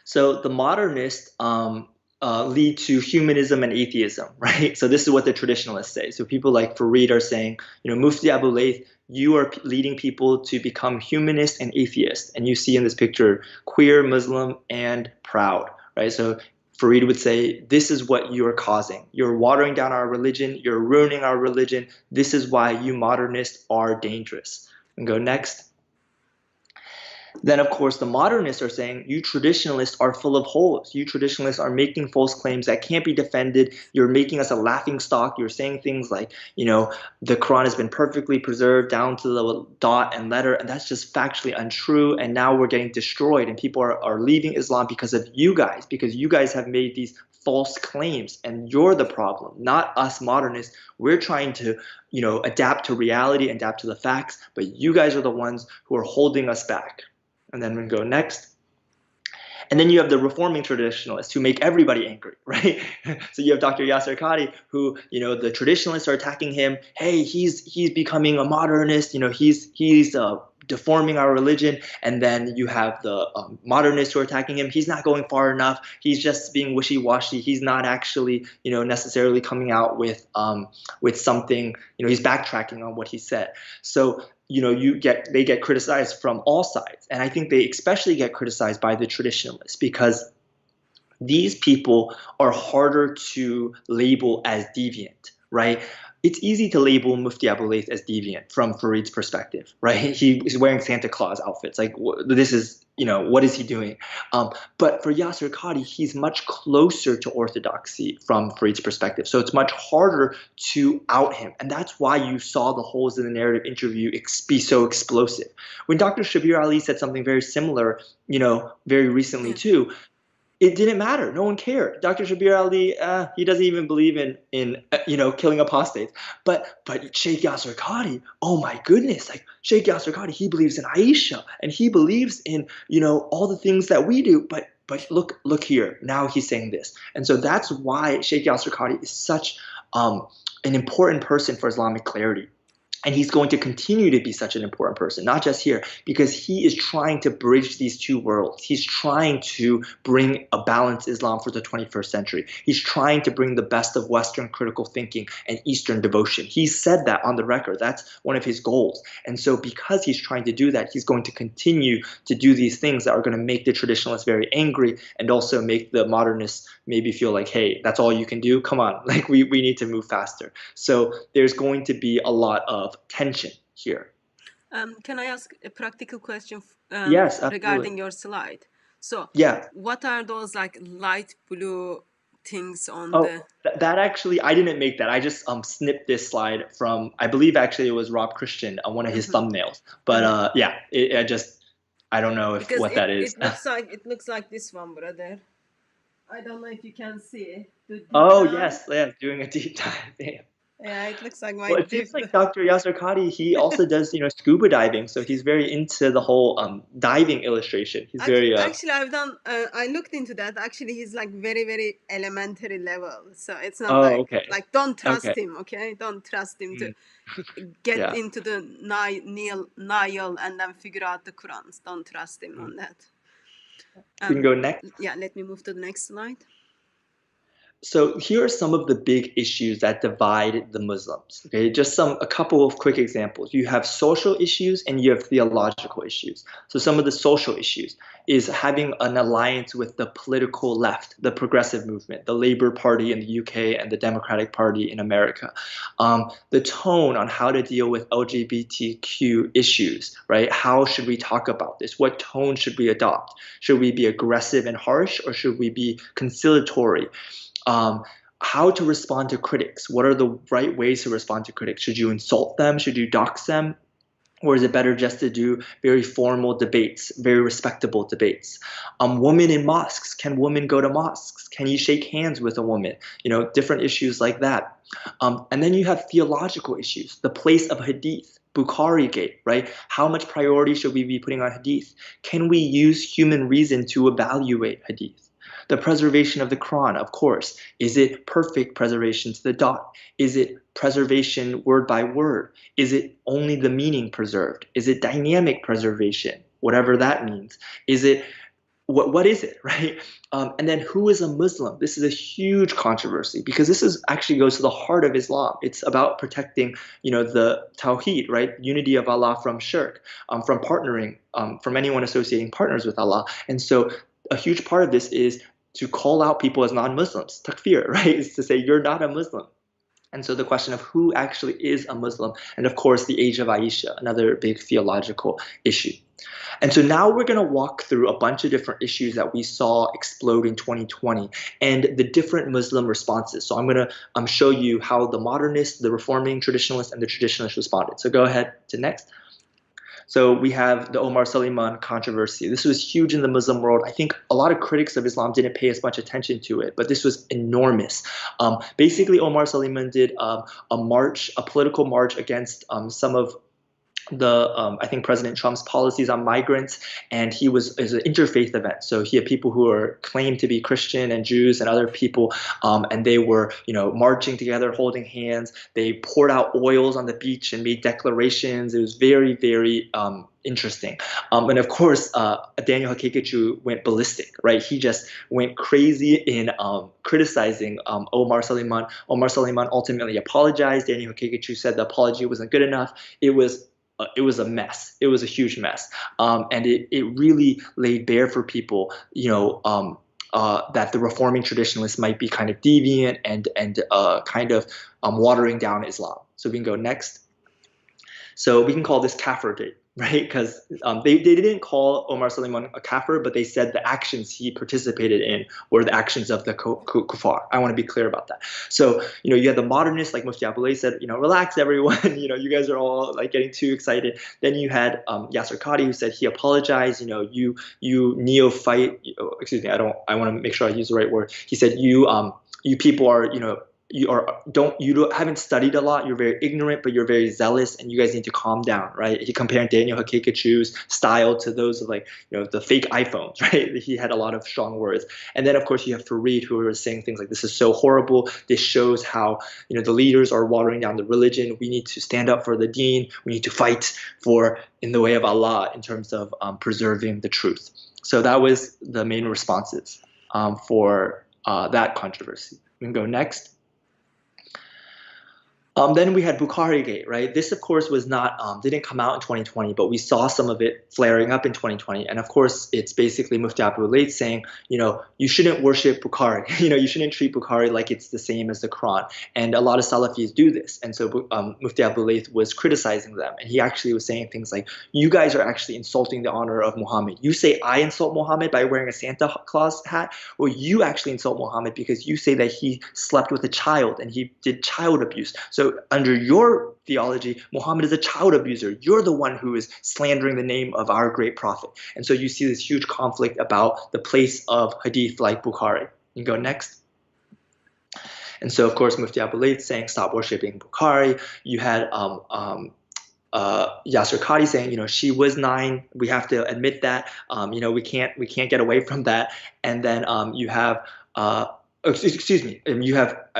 So the modernists lead to humanism and atheism, right? So this is what the traditionalists say. So people like Fareed are saying, Mufti Abu Layth, you are leading people to become humanist and atheist. And you see in this picture, queer, Muslim, and proud, right? So Fareed would say, this is what you're causing. You're watering down our religion. You're ruining our religion. This is why you modernists are dangerous. And go next. Then, of course, the modernists are saying, you traditionalists are full of holes. You traditionalists are making false claims that can't be defended. You're making us a laughing stock. You're saying things like, the Quran has been perfectly preserved down to the dot and letter, and that's just factually untrue. And now we're getting destroyed, and people are leaving Islam because of you guys have made these false claims, and you're the problem, not us modernists. We're trying to, adapt to reality, adapt to the facts, but you guys are the ones who are holding us back. And then we go next. And then you have the reforming traditionalists who make everybody angry, right? So you have Dr. Yasser Qadi, who, the traditionalists are attacking him. Hey, he's becoming a modernist. He's deforming our religion. And then you have the modernists who are attacking him. He's not going far enough. He's just being wishy-washy. He's not actually, necessarily coming out with something. He's backtracking on what he said. So they get criticized from all sides. And I think they especially get criticized by the traditionalists because these people are harder to label as deviant, right? It's easy to label Mufti Abu Layth as deviant from Farid's perspective, right? He's wearing Santa Claus outfits. Like, this is, what is he doing? But for Yasser Qadi, he's much closer to orthodoxy from Farid's perspective. So it's much harder to out him. And that's why you saw the holes in the narrative interview be so explosive. When Dr. Shabir Ali said something very similar, very recently too, it didn't matter. No one cared. Dr. Shabir Ali, he doesn't even believe in killing apostates. But Sheikh Yasser Qadi, oh my goodness, like Sheikh Yasser Qadi, he believes in Aisha and he believes in all the things that we do. But look here. Now he's saying this, and so that's why Sheikh Yasser Qadi is such an important person for Islamic clarity. And he's going to continue to be such an important person, not just here, because he is trying to bridge these two worlds. He's trying to bring a balanced Islam for the 21st century. He's trying to bring the best of Western critical thinking and Eastern devotion. He said that on the record. That's one of his goals. And so because he's trying to do that, he's going to continue to do these things that are going to make the traditionalists very angry and also make the modernists maybe feel like, hey, that's all you can do? Come on, like we need to move faster. So there's going to be a lot of tension here. Can I ask a practical question Yes, absolutely. regarding your slide? So yeah, what are those like light blue things on that actually, I didn't make that. I just snipped this slide from, I believe actually it was Rob Christian on one of his thumbnails. But I don't know what that is. It looks like this one, brother. I don't know if you can see it. Oh yes, doing a deep dive. Yeah, it looks like Well, it seems like Dr. Yasser Qadi, he also does, scuba diving. So he's very into the whole diving illustration. He's very actually, I looked into that. Actually, he's like very, very elementary level. So it's not like don't trust him, okay? Don't trust him to get into the Nile and then figure out the Qurans. Don't trust him on that. We can go next. Yeah, let me move to the next slide. So here are some of the big issues that divide the Muslims. Okay, just a couple of quick examples. You have social issues and you have theological issues. So some of the social issues is having an alliance with the political left, the progressive movement, the Labour Party in the UK and the Democratic Party in America. The tone on how to deal with LGBTQ issues, right? How should we talk about this? What tone should we adopt? Should we be aggressive and harsh, or should we be conciliatory? How to respond to critics. What are the right ways to respond to critics? Should you insult them? Should you dox them? Or is it better just to do very formal debates, very respectable debates? Women in mosques. Can women go to mosques? Can you shake hands with a woman? Different issues like that. And then you have theological issues. The place of hadith. Bukhari Gate, right? How much priority should we be putting on hadith? Can we use human reason to evaluate hadith? The preservation of the Quran, of course. Is it perfect preservation to the dot? Is it preservation word by word? Is it only the meaning preserved? Is it dynamic preservation? Whatever that means. Is it, what is it, right? And then who is a Muslim? This is a huge controversy because this actually goes to the heart of Islam. It's about protecting, the tawheed, right? Unity of Allah from shirk, from partnering, from anyone associating partners with Allah. And so a huge part of this is to call out people as non-Muslims, takfir, right? Is to say you're not a Muslim. And so the question of who actually is a Muslim, and of course the age of Aisha, another big theological issue. And so now we're going to walk through a bunch of different issues that we saw explode in 2020 and the different Muslim responses. So I'm going to show you how the modernists, the reforming traditionalists, and the traditionalists responded. So go ahead to next. So we have the Omar Suleiman controversy. This was huge in the Muslim world. I think a lot of critics of Islam didn't pay as much attention to it, but this was enormous. Basically, Omar Suleiman did a march, a political march against some of the I think President Trump's policies on migrants, and it was an interfaith event. So he had people who were claimed to be Christian and Jews and other people, and they were marching together, holding hands. They poured out oils on the beach and made declarations. It was very, very interesting. And of course, Daniel Haqiqatjou went ballistic, right? He just went crazy in criticizing Omar Suleiman. Omar Suleiman ultimately apologized. Daniel Haqiqatjou said the apology wasn't good enough. It was a mess. It was a huge mess, and it really laid bare for people, that the reforming traditionalists might be kind of deviant and kind of watering down Islam. So we can go next. So we can call this kafir date, right? Because they didn't call Omar Suleiman a kafir, but they said the actions he participated in were the actions of the kuffar. I want to be clear about that. So, you had the modernists, like Mufti Abulay said, relax everyone, you guys are all like getting too excited. Then you had Yasser Qadhi, who said he apologized, you neophyte, excuse me, I want to make sure I use the right word. He said you people are, you haven't studied a lot. You're very ignorant, but you're very zealous, and you guys need to calm down, right? He compared Daniel Haqiqatjou's style to those of the fake iPhones, right? He had a lot of strong words. And then of course you have Farid, who was saying things like, this is so horrible. This shows how the leaders are watering down the religion. We need to stand up for the deen. We need to fight in the way of Allah in terms of preserving the truth. So that was the main responses for that controversy. We can go next. Then we had Bukhari Gate, right? This, of course, was not didn't come out in 2020, but we saw some of it flaring up in 2020. And of course, it's basically Mufti Abdul Layth saying, you shouldn't worship Bukhari. You shouldn't treat Bukhari like it's the same as the Quran. And a lot of Salafis do this. And so Mufti Abdul Layth was criticizing them. And he actually was saying things like, you guys are actually insulting the honor of Muhammad. You say I insult Muhammad by wearing a Santa Claus hat, or you actually insult Muhammad because you say that he slept with a child and he did child abuse. So under your theology, Muhammad is a child abuser. You're the one who is slandering the name of our great prophet. And so you see this huge conflict about the place of hadith like Bukhari. You go next. And so, of course, Mufti Abul Layth saying, stop worshiping Bukhari. You had Yasser Qadhi saying, she was 9. We have to admit that. We can't get away from that. And then you have excuse me. I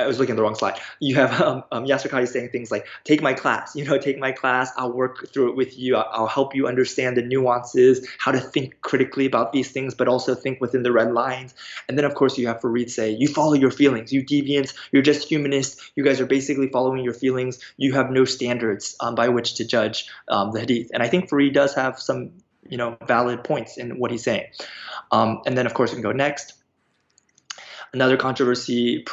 was looking at the wrong slide. You have Yasser Qadhi saying things like, take my class, take my class. I'll work through it with you. I'll help you understand the nuances, how to think critically about these things, but also think within the red lines. And then, of course, you have Farid say, you follow your feelings, you deviants, you're just humanists. You guys are basically following your feelings. You have no standards by which to judge the hadith. And I think Farid does have some, valid points in what he's saying. And then, of course, we can go next. Another controversy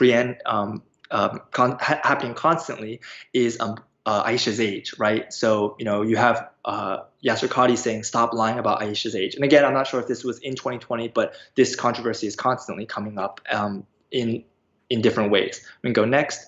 happening constantly is Aisha's age, right? So, you have Yasser Qadhi saying, stop lying about Aisha's age. And again, I'm not sure if this was in 2020, but this controversy is constantly coming up in different ways. We can go next.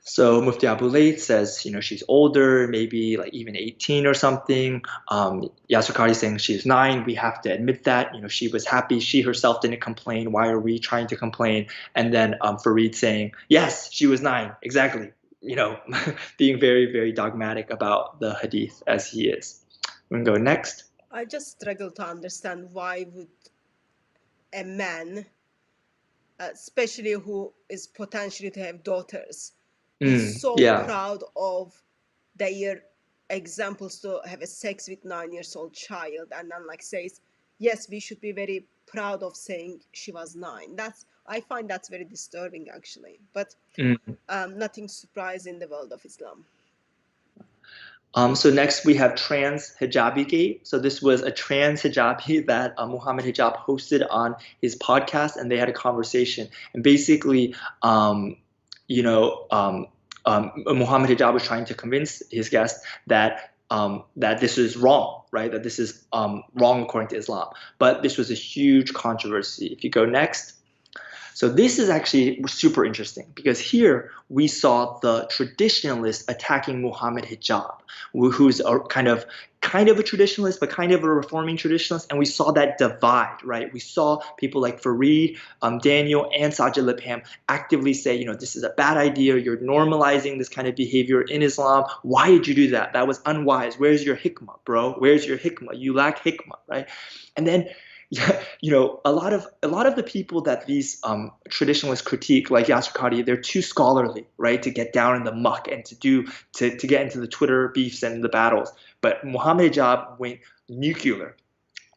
So Mufti Abul Layth says, she's older, maybe like even 18 or something. Yasser Qadhi saying she's 9. We have to admit that. She was happy. She herself didn't complain. Why are we trying to complain? And then Farid saying, yes, she was 9. Exactly. Being very, very dogmatic about the hadith as he is. We can go next. I just struggle to understand why would a man, especially who is potentially to have daughters, so proud of their examples to have a sex with 9-year-old child, and then says, yes, we should be very proud of saying she was 9. I find that's very disturbing actually, but nothing surprising in the world of Islam. So next we have trans hijabi gate. So this was a trans hijabi that Muhammad Hijab hosted on his podcast, and they had a conversation. And basically, Muhammad Hijab was trying to convince his guest that this is wrong, right? That this is wrong according to Islam. But this was a huge controversy. If you go next. So this is actually super interesting because here we saw the traditionalist attacking Muhammad Hijab, who's a kind of a traditionalist, but kind of a reforming traditionalist, and we saw that divide, right? We saw people like Fareed, Daniel, and Sajid Lipham actively say, this is a bad idea. You're normalizing this kind of behavior in Islam. Why did you do that? That was unwise. Where's your hikmah, bro? Where's your hikmah? You lack hikmah, right? And then a lot of the people that these traditionalists critique, like Yasser Qadhi, they're too scholarly, right, to get down in the muck and to get into the Twitter beefs and the battles. But Muhammad Hijab went nuclear.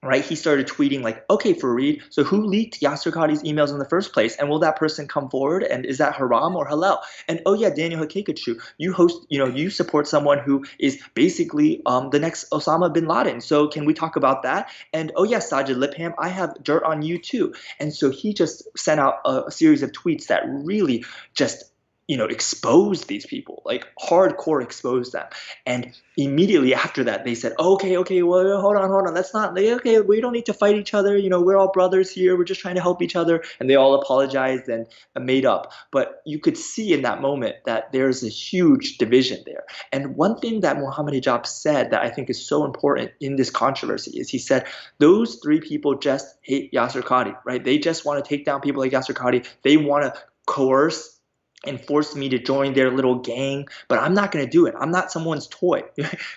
Right, he started tweeting like, okay, Fareed, so who leaked Yasser Qadhi's emails in the first place? And will that person come forward? And is that haram or halal? And oh yeah, Daniel Hakikachu, you support someone who is basically the next Osama bin Laden. So can we talk about that? And oh yeah, Sajid Lipham, I have dirt on you too. And so he just sent out a series of tweets that really just exposed these people, like hardcore exposed them. And immediately after that, they said, okay, well, hold on. That's not, okay, we don't need to fight each other. We're all brothers here. We're just trying to help each other. And they all apologized and made up. But you could see in that moment that there's a huge division there. And one thing that Muhammad Hijab said that I think is so important in this controversy is he said, those three people just hate Yasser Qadhi, right? They just want to take down people like Yasser Qadhi. They want to coerce and forced me to join their little gang, but I'm not going to do it. I'm not someone's toy.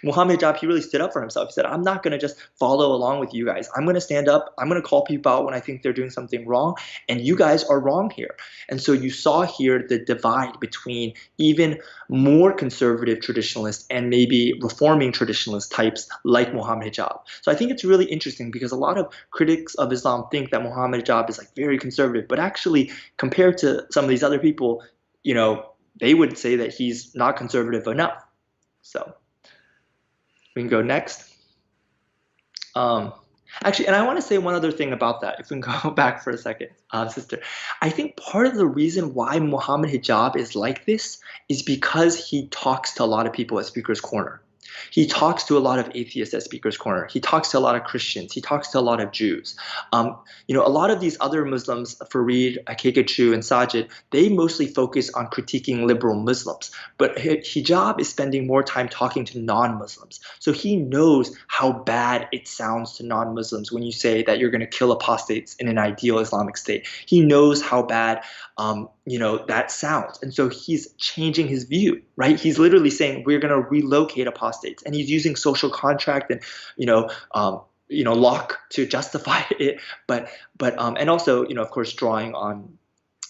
Muhammad Hijab, he really stood up for himself. He said, I'm not going to just follow along with you guys. I'm going to stand up. I'm going to call people out when I think they're doing something wrong, and you guys are wrong here. And so you saw here the divide between even more conservative traditionalists and maybe reforming traditionalist types like Muhammad Hijab. So I think it's really interesting because a lot of critics of Islam think that Muhammad Hijab is like very conservative, but actually compared to some of these other people, they would say that he's not conservative enough. So we can go next. Actually, and I want to say one other thing about that, if we can go back for a second, sister. I think part of the reason why Muhammad Hijab is like this is because he talks to a lot of people at Speaker's Corner. He talks to a lot of atheists at Speaker's Corner. He talks to a lot of Christians. He talks to a lot of Jews. A lot of these other Muslims, Fareed, Akekachu, and Sajid, they mostly focus on critiquing liberal Muslims. But Hijab is spending more time talking to non-Muslims. So he knows how bad it sounds to non-Muslims when you say that you're going to kill apostates in an ideal Islamic state. He knows how bad that sounds. And so he's changing his view, right? He's literally saying we're going to relocate apostates, and he's using social contract and Locke to justify it, but and also of course drawing on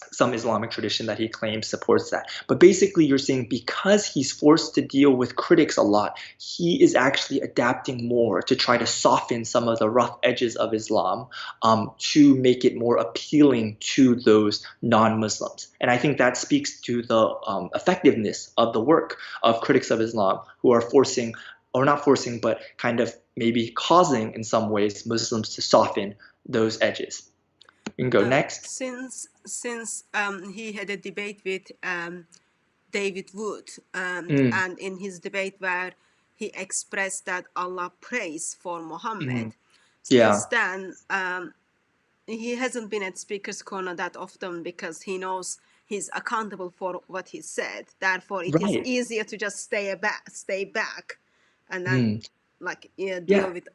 some Islamic tradition that he claims supports that. But basically you're saying because he's forced to deal with critics a lot, he is actually adapting more to try to soften some of the rough edges of Islam to make it more appealing to those non-Muslims. And I think that speaks to the effectiveness of the work of critics of Islam who are forcing, or not forcing, but kind of maybe causing in some ways Muslims to soften those edges. We can go next. Since he had a debate with David Wood, and in his debate where he expressed that Allah prays for Muhammad, since then he hasn't been at Speaker's Corner that often because he knows he's accountable for what he said. Therefore, it is easier to just stay back, and then deal with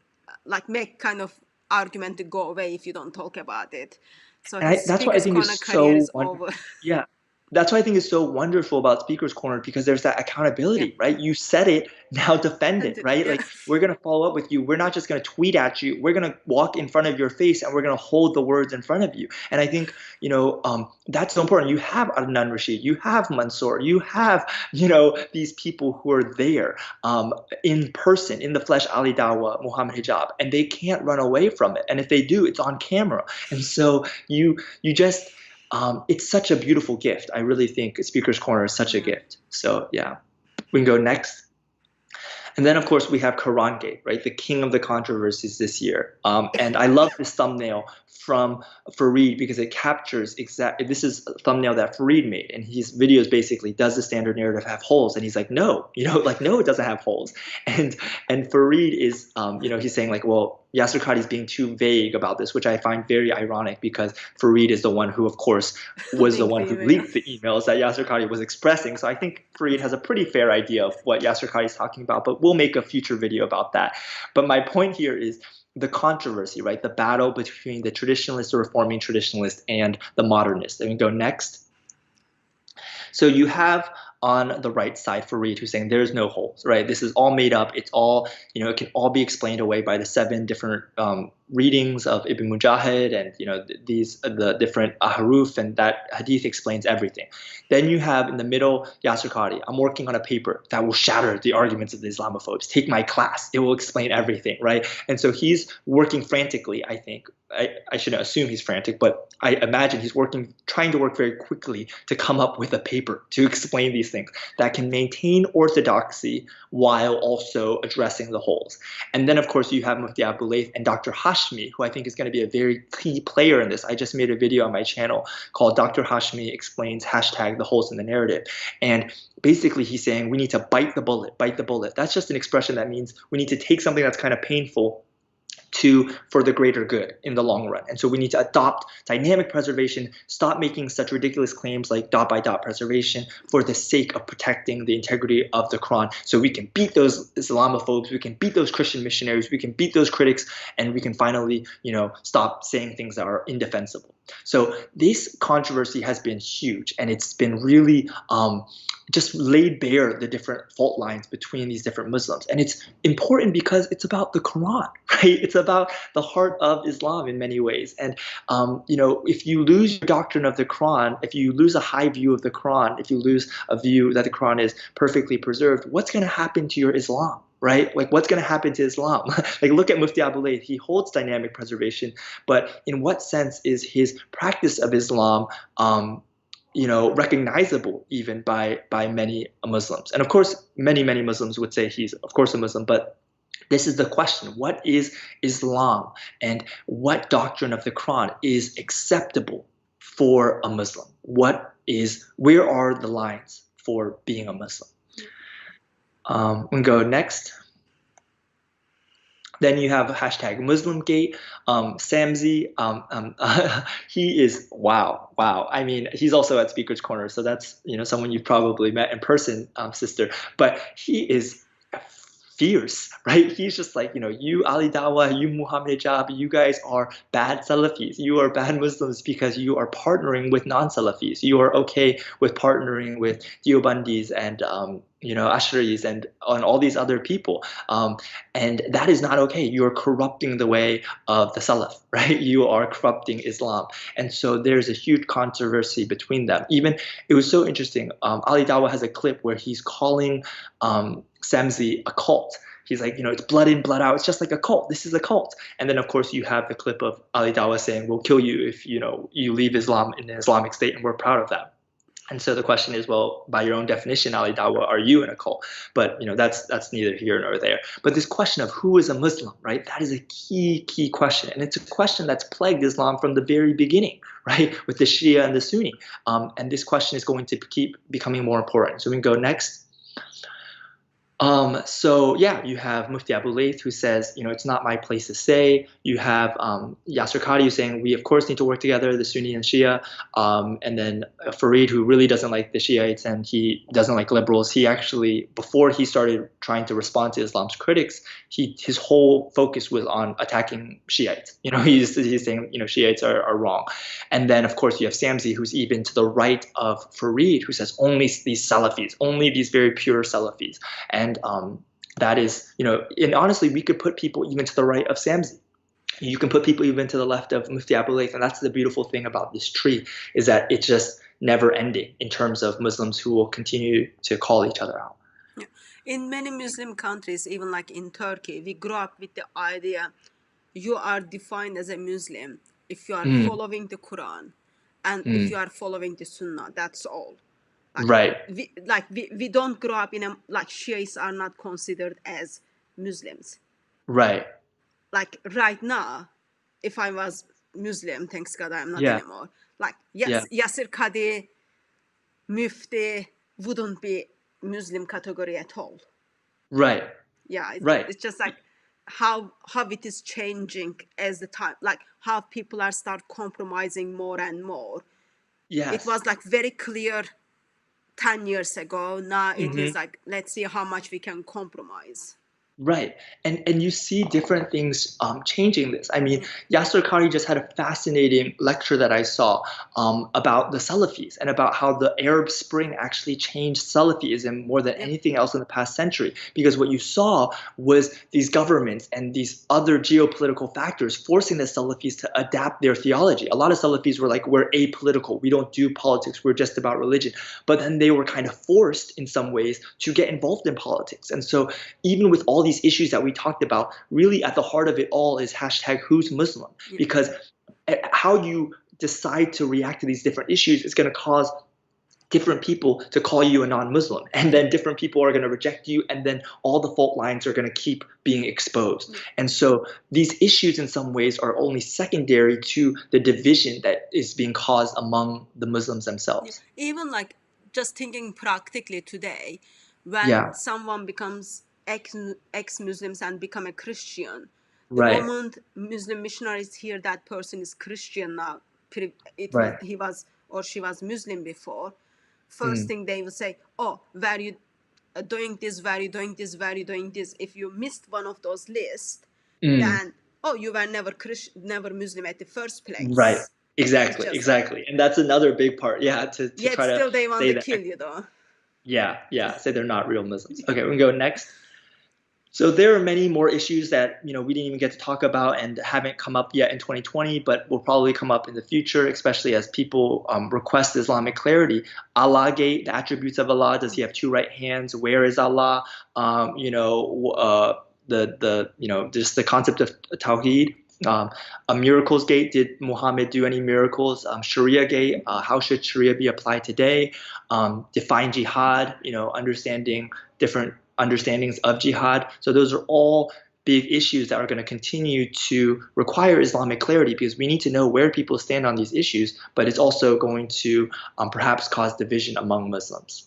make kind of argument to go away if you don't talk about it. So that's why I think it's so over. Yeah. That's what I think is so wonderful about Speaker's Corner, because there's that accountability, right? You said it, now defend it, right? Like, we're going to follow up with you. We're not just going to tweet at you. We're going to walk in front of your face and we're going to hold the words in front of you. And I think, that's so important. You have Adnan Rashid, you have Mansour, you have, these people who are there in person, in the flesh, Ali Dawa, Muhammad Hijab, and they can't run away from it. And if they do, it's on camera. And so you just... it's such a beautiful gift. I really think Speaker's Corner is such a gift. So yeah, we can go next. And then of course we have Quran Gate, right? The king of the controversies this year. And I love this thumbnail from Fareed because it captures this is a thumbnail that Fareed made, and his videos basically, does the standard narrative have holes? And he's like, no, no, it doesn't have holes. And Fareed is, he's saying like, well, Yasser Qadi is being too vague about this, which I find very ironic because Fareed is the one who, of course, was the Link one the who email. leaked the emails that Yasser Qadi was expressing. So I think Fareed has a pretty fair idea of what Yasser Qadi is talking about, but we'll make a future video about that. But my point here is the controversy, right? The battle between the traditionalist, the reforming traditionalist, and the modernist. And we go next. So you have on the right side Fareed who's saying there's no holes, right? This is all made up. It's all, it can all be explained away by the 7 different readings of Ibn Mujahid and, the different ahruf, and that hadith explains everything. Then you have in the middle Yasser Qadi. I'm working on a paper that will shatter the arguments of the Islamophobes. Take my class. It will explain everything, right? And so he's working frantically, I think. I shouldn't assume he's frantic, but I imagine he's trying to work very quickly to come up with a paper to explain these things that can maintain orthodoxy while also addressing the holes. And then, of course, you have Mufti Abu Layth and Dr. Hashmi, who I think is going to be a very key player in this. I just made a video on my channel called Dr. Hashmi Explains #the holes in the narrative. And basically he's saying we need to bite the bullet, bite the bullet. That's just an expression that means we need to take something that's kind of painful for the greater good in the long run. And so we need to adopt dynamic preservation, stop making such ridiculous claims like dot by dot preservation for the sake of protecting the integrity of the Quran. So we can beat those Islamophobes, we can beat those Christian missionaries, we can beat those critics, and we can finally, stop saying things that are indefensible. So this controversy has been huge, and it's been really just laid bare the different fault lines between these different Muslims. And it's important because it's about the Quran, right? It's about the heart of Islam in many ways. And, if you lose your doctrine of the Quran, if you lose a high view of the Quran, if you lose a view that the Quran is perfectly preserved, what's going to happen to your Islam? Right? Like, what's going to happen to Islam? Like, look at Mufti Abu Layth. He holds dynamic preservation, but in what sense is his practice of Islam recognizable even by many Muslims? And of course, many Muslims would say he's, of course, a Muslim, but this is the question. What is Islam, and what doctrine of the Quran is acceptable for a Muslim? Where are the lines for being a Muslim? We can go next. Then you have #MuslimGate. Samzi, he is, wow. I mean, he's also at Speaker's Corner, so that's, someone you've probably met in person, sister. But he is fierce, right? He's just like, you Ali Dawah, you Muhammad Hijab, you guys are bad Salafis. You are bad Muslims because you are partnering with non-Salafis. You are okay with partnering with Deobandis and Ash'aris and on all these other people. And that is not okay. You are corrupting the way of the Salaf, right? You are corrupting Islam. And so there's a huge controversy between them. Even, it was so interesting. Ali Dawah has a clip where he's calling Samzi a cult. He's like, it's blood in, blood out. It's just like a cult. This is a cult. And then, of course, you have the clip of Ali Dawah saying, we'll kill you if, you leave Islam in an Islamic state, and we're proud of that. And so the question is, well, by your own definition, Ali Dawah, are you in a cult? But that's neither here nor there. But this question of who is a Muslim, right? That is a key question, and it's a question that's plagued Islam from the very beginning, right? With the Shia and the Sunni, and this question is going to keep becoming more important. So we can go next. So yeah, you have Mufti Abu Layth who says, it's not my place to say. You have Yasser Qadi who's saying we of course need to work together, the Sunni and Shia. And then Fareed, who really doesn't like the Shiites and he doesn't like liberals. He actually, before he started trying to respond to Islam's critics, his whole focus was on attacking Shiites. He's saying, Shiites are wrong. And then of course you have Samzi, who's even to the right of Fareed, who says only these Salafis, only these very pure Salafis. And that is, and honestly, we could put people even to the right of Samzi. You can put people even to the left of Mufti Abu Layth. And that's the beautiful thing about this tree, is that it's just never ending in terms of Muslims who will continue to call each other out. Yeah. In many Muslim countries, even like in Turkey, we grew up with the idea you are defined as a Muslim if you are following the Quran and if you are following the Sunnah. That's all. Right. We don't grow up in Shiites are not considered as Muslims. Right. Like right now, if I was Muslim, thanks God I'm not anymore. Yasser Qadi, Mufti wouldn't be Muslim category at all. Right. Yeah. It's just like how it is changing as the time, like how people are start compromising more and more. It Yes. was like very clear 10 years ago. Now it is Mhm. like, let's see how much we can compromise. Right. And you see different things changing this. I mean, Yasser Qadi just had a fascinating lecture that I saw about the Salafis and about how the Arab Spring actually changed Salafism more than Yep. anything else in the past century. Because what you saw was these governments and these other geopolitical factors forcing the Salafis to adapt their theology. A lot of Salafis were like, we're apolitical. We don't do politics. We're just about religion. But then they were kind of forced in some ways to get involved in politics. And so even with all these issues that we talked about, really at the heart of it all is hashtag who's Muslim. Because how you decide to react to these different issues is going to cause different people to call you a non-Muslim, and then different people are going to reject you, and then all the fault lines are going to keep being exposed. And so these issues in some ways are only secondary to the division that is being caused among the Muslims themselves. Even like just thinking practically today, when Yeah, someone becomes ex-Muslims and become a Christian, the right, moment Muslim missionaries hear that person is Christian now, right. he was or she was Muslim before, first Mm, thing they will say, oh, were you doing this, were you doing this, were you doing this? If you missed one of those lists, mm. then, oh, you were never never Muslim at the first Right. place. It's Exactly. just, Exactly. And that's another big part. Yeah, to yet try to still they want say to that. kill you though. Yeah, yeah, say they're not real Muslims. Okay, we can go next. So there are many more issues that we didn't even get to talk about and haven't come up yet in 2020, but will probably come up in the future, especially as people request Islamic clarity. Allah gate, the attributes of Allah. Does He have two right hands? Where is Allah? Just the concept of Tawheed. A miracles gate. Did Muhammad do any miracles? Sharia gate. How should Sharia be applied today? Define jihad. Understanding different understandings of jihad. So those are all big issues that are going to continue to require Islamic clarity because we need to know where people stand on these issues, but it's also going to perhaps cause division among Muslims.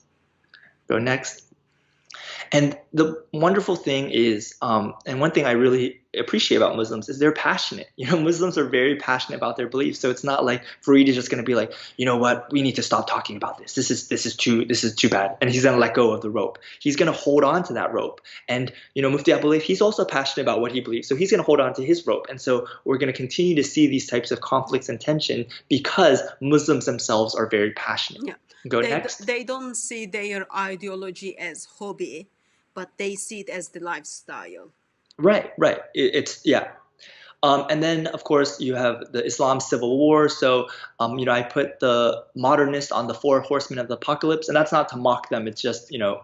Go next. And the wonderful thing is, and one thing I really appreciate about Muslims is they're passionate. Muslims are very passionate about their beliefs. So it's not like Fareed is just going to be like, you know what, we need to stop talking about this. This is too bad, and he's going to let go of the rope. He's going to hold on to that rope. And Mufti Abulif, he's also passionate about what he believes, so he's going to hold on to his rope. And so we're going to continue to see these types of conflicts and tension because Muslims themselves are very passionate. Yeah. Go next. They don't see their ideology as hobby, but they see it as the lifestyle. Right, right. It's yeah. And then, of course, you have the Islam Civil War. So, I put the modernists on the four horsemen of the apocalypse, and that's not to mock them. It's just, a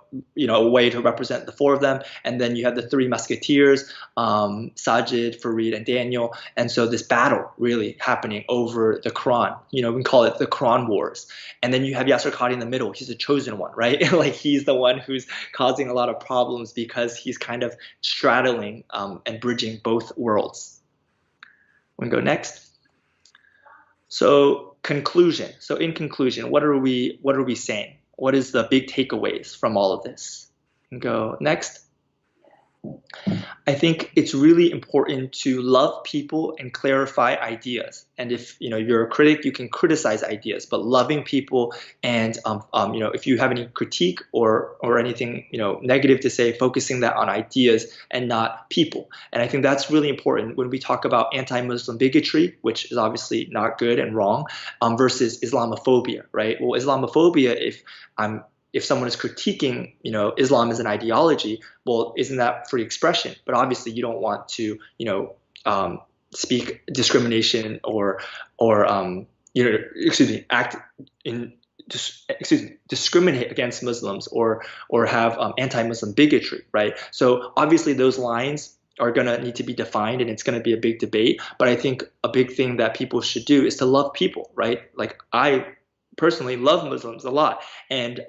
way to represent the four of them. And then you have the three musketeers, Sajid, Farid, and Daniel. And so this battle really happening over the Quran. We can call it the Quran Wars. And then you have Yasser Qadi in the middle. He's the chosen one, right? Like he's the one who's causing a lot of problems because he's kind of straddling and bridging both worlds. We can go next. So conclusion. So in conclusion, what are we saying? What is the big takeaways from all of this? We can go next. I think it's really important to love people and clarify ideas. And if you're a critic, you can criticize ideas, but loving people and if you have any critique or anything negative to say, focusing that on ideas and not people. And I think that's really important when we talk about anti-Muslim bigotry, which is obviously not good and wrong, versus Islamophobia, right? Well, Islamophobia, if someone is critiquing, Islam as an ideology, well, isn't that free expression? But obviously, you don't want to, speak discrimination or act in, discriminate against Muslims or have anti-Muslim bigotry, right? So obviously, those lines are going to need to be defined, and it's going to be a big debate. But I think a big thing that people should do is to love people, right? Like I personally love Muslims a lot, and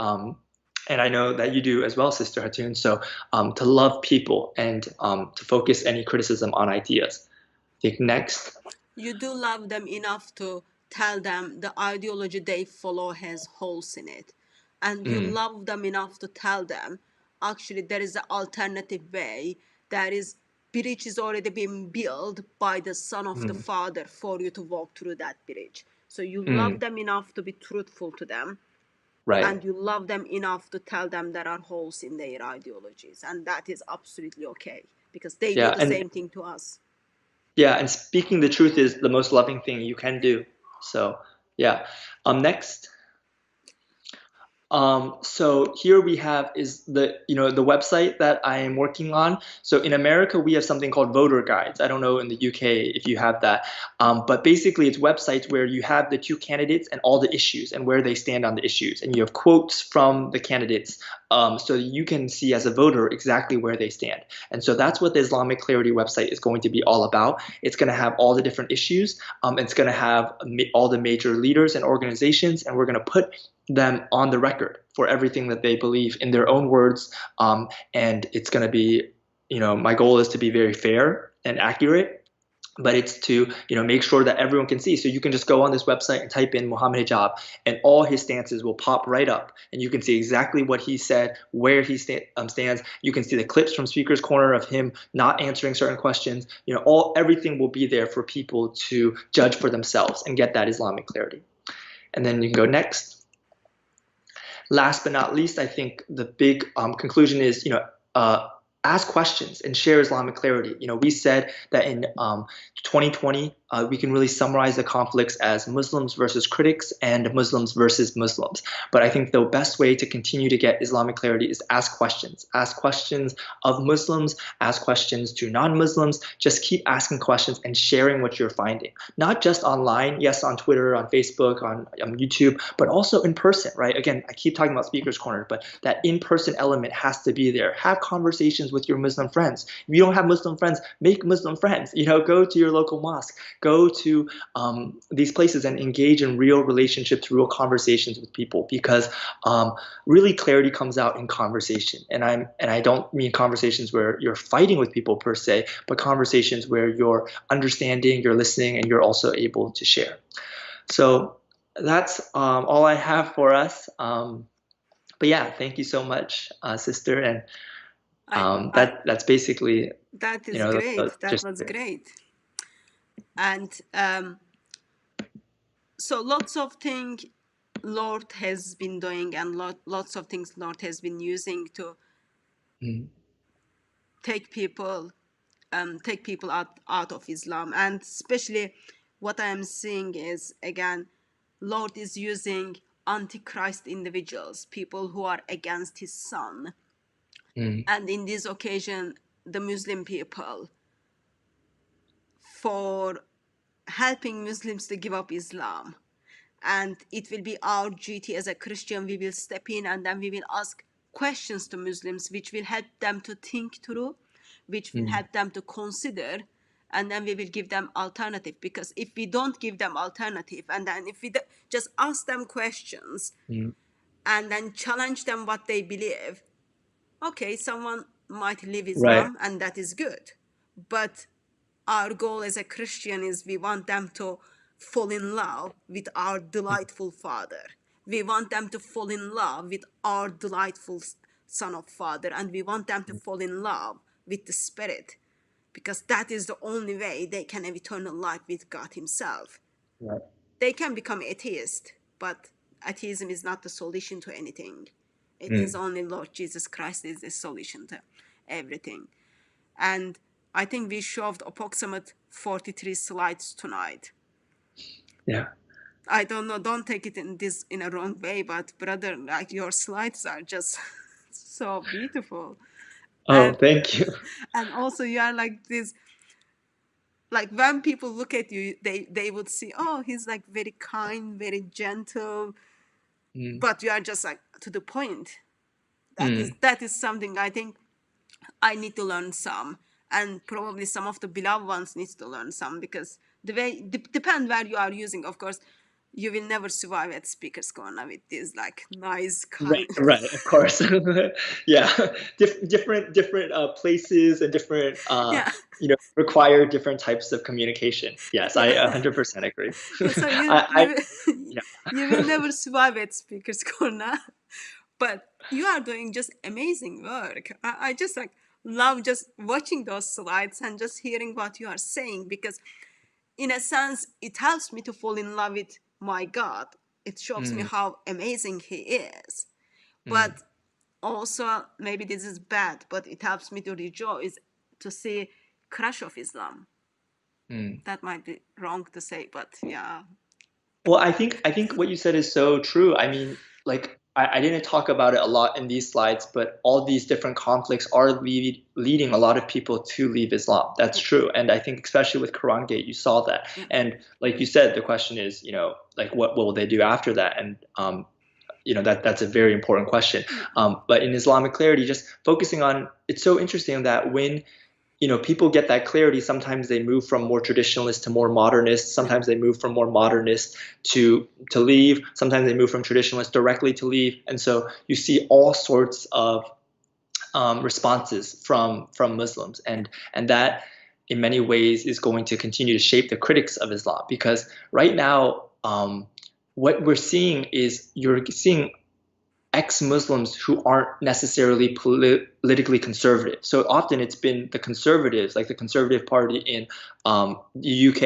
I know that you do as well, Sister Hatun. So to love people and to focus any criticism on ideas. I think next. You do love them enough to tell them the ideology they follow has holes in it, and you Mm, love them enough to tell them actually there is an alternative way that is bridge is already been built by the Son of the Father for you to walk through that bridge. So you love them enough to be truthful to them, Right. and you love them enough to tell them there are holes in their ideologies, and that is absolutely okay, because they do the same thing to us. Yeah, and speaking the truth is the most loving thing you can do. So, yeah. Next. So here we have is the website that I am working on. So in America, we have something called voter guides. I don't know in the UK if you have that. But basically it's websites where you have the two candidates and all the issues and where they stand on the issues. And you have quotes from the candidates, so you can see as a voter exactly where they stand. And so that's what the Islamic Clarity website is going to be all about. It's going to have all the different issues. It's going to have all the major leaders and organizations, and we're going to put them on the record for everything that they believe in their own words. And it's going to be, my goal is to be very fair and accurate, but it's to, make sure that everyone can see. So you can just go on this website and type in Muhammad Hijab, and all his stances will pop right up, and you can see exactly what he said, where he stands. You can see the clips from Speaker's Corner of him not answering certain questions. Everything will be there for people to judge for themselves and get that Islamic clarity. And then you can go next. Last but not least, I think the big conclusion is, ask questions and share Islamic clarity. We said that in 2020, we can really summarize the conflicts as Muslims versus critics and Muslims versus Muslims. But I think the best way to continue to get Islamic clarity is ask questions. Ask questions of Muslims, ask questions to non-Muslims. Just keep asking questions and sharing what you're finding. Not just online, yes, on Twitter, on Facebook, on YouTube, but also in person, right? Again, I keep talking about Speaker's Corner, but that in-person element has to be there. Have conversations with your Muslim friends. If you don't have Muslim friends, make Muslim friends. Go to your local mosque. Go to these places and engage in real relationships, real conversations with people, because really clarity comes out in conversation. And I don't mean conversations where you're fighting with people per se, but conversations where you're understanding, you're listening, and you're also able to share. So that's all I have for us. But yeah, thank you so much, sister. And that's basically that is great. That was great. Great. And so lots of things Lord has been doing, and lots of things Lord has been using to take people out of Islam. And especially what I am seeing is, again, Lord is using antichrist individuals, people who are against his son. And in this occasion, the Muslim people, for helping Muslims to give up Islam. And it will be our duty as a Christian, we will step in, and then we will ask questions to Muslims, which will help them to think through, which will help them to consider, and then we will give them alternative. Because if we don't give them alternative, and then if we just ask them questions and then challenge them what they believe, okay, someone might leave Islam, and that is good. But our goal as a Christian is we want them to fall in love with our delightful Father. We want them to fall in love with our delightful Son of Father, and we want them to fall in love with the Spirit, because that is the only way they can have eternal life with God himself. Right. They can become atheist, but atheism is not the solution to anything. It is only Lord Jesus Christ is the solution to everything. And I think we showed approximate 43 slides tonight. Yeah. I don't know, don't take it in a wrong way, but brother, like, your slides are just so beautiful. Oh, thank you. And also you are like this, like when people look at you, they would see, oh, he's like very kind, very gentle, but you are just like to the point. That is something I think I need to learn some, and probably some of the beloved ones needs to learn some, because the way depend where you are using. Of course, you will never survive at Speaker's Corner with this like nice kind. Right, of course. Yeah, different places and different require different types of communication. Yes, I 100% agree. So you will never survive at Speaker's Corner, but you are doing just amazing work. I just like love just watching those slides and just hearing what you are saying, because in a sense it helps me to fall in love with my God. It shows me Mm, how amazing he is. mm, But also, maybe this is bad, but it helps me to rejoice to see crush of Islam. mm. That might be wrong to say, but yeah. Well, I think what you said is so true. I mean, like I didn't talk about it a lot in these slides, but all these different conflicts are leading a lot of people to leave Islam. That's Yeah, true. And I think especially with Quran Gate, you saw that. yeah, And like you said, the question is, like what will they do after that? And that's a very important question. yeah, But in Islamic clarity, just focusing on, it's so interesting that when people get that clarity, sometimes they move from more traditionalist to more modernist. yeah, Sometimes they move from more modernist to leave. Sometimes they move from traditionalist directly to leave. And so you see all sorts of responses from Muslims, yeah, and that in many ways is going to continue to shape the critics of Islam, because right now what we're seeing is you're seeing ex-Muslims who aren't necessarily politically conservative. So often it's been the conservatives, like the Conservative Party in the UK,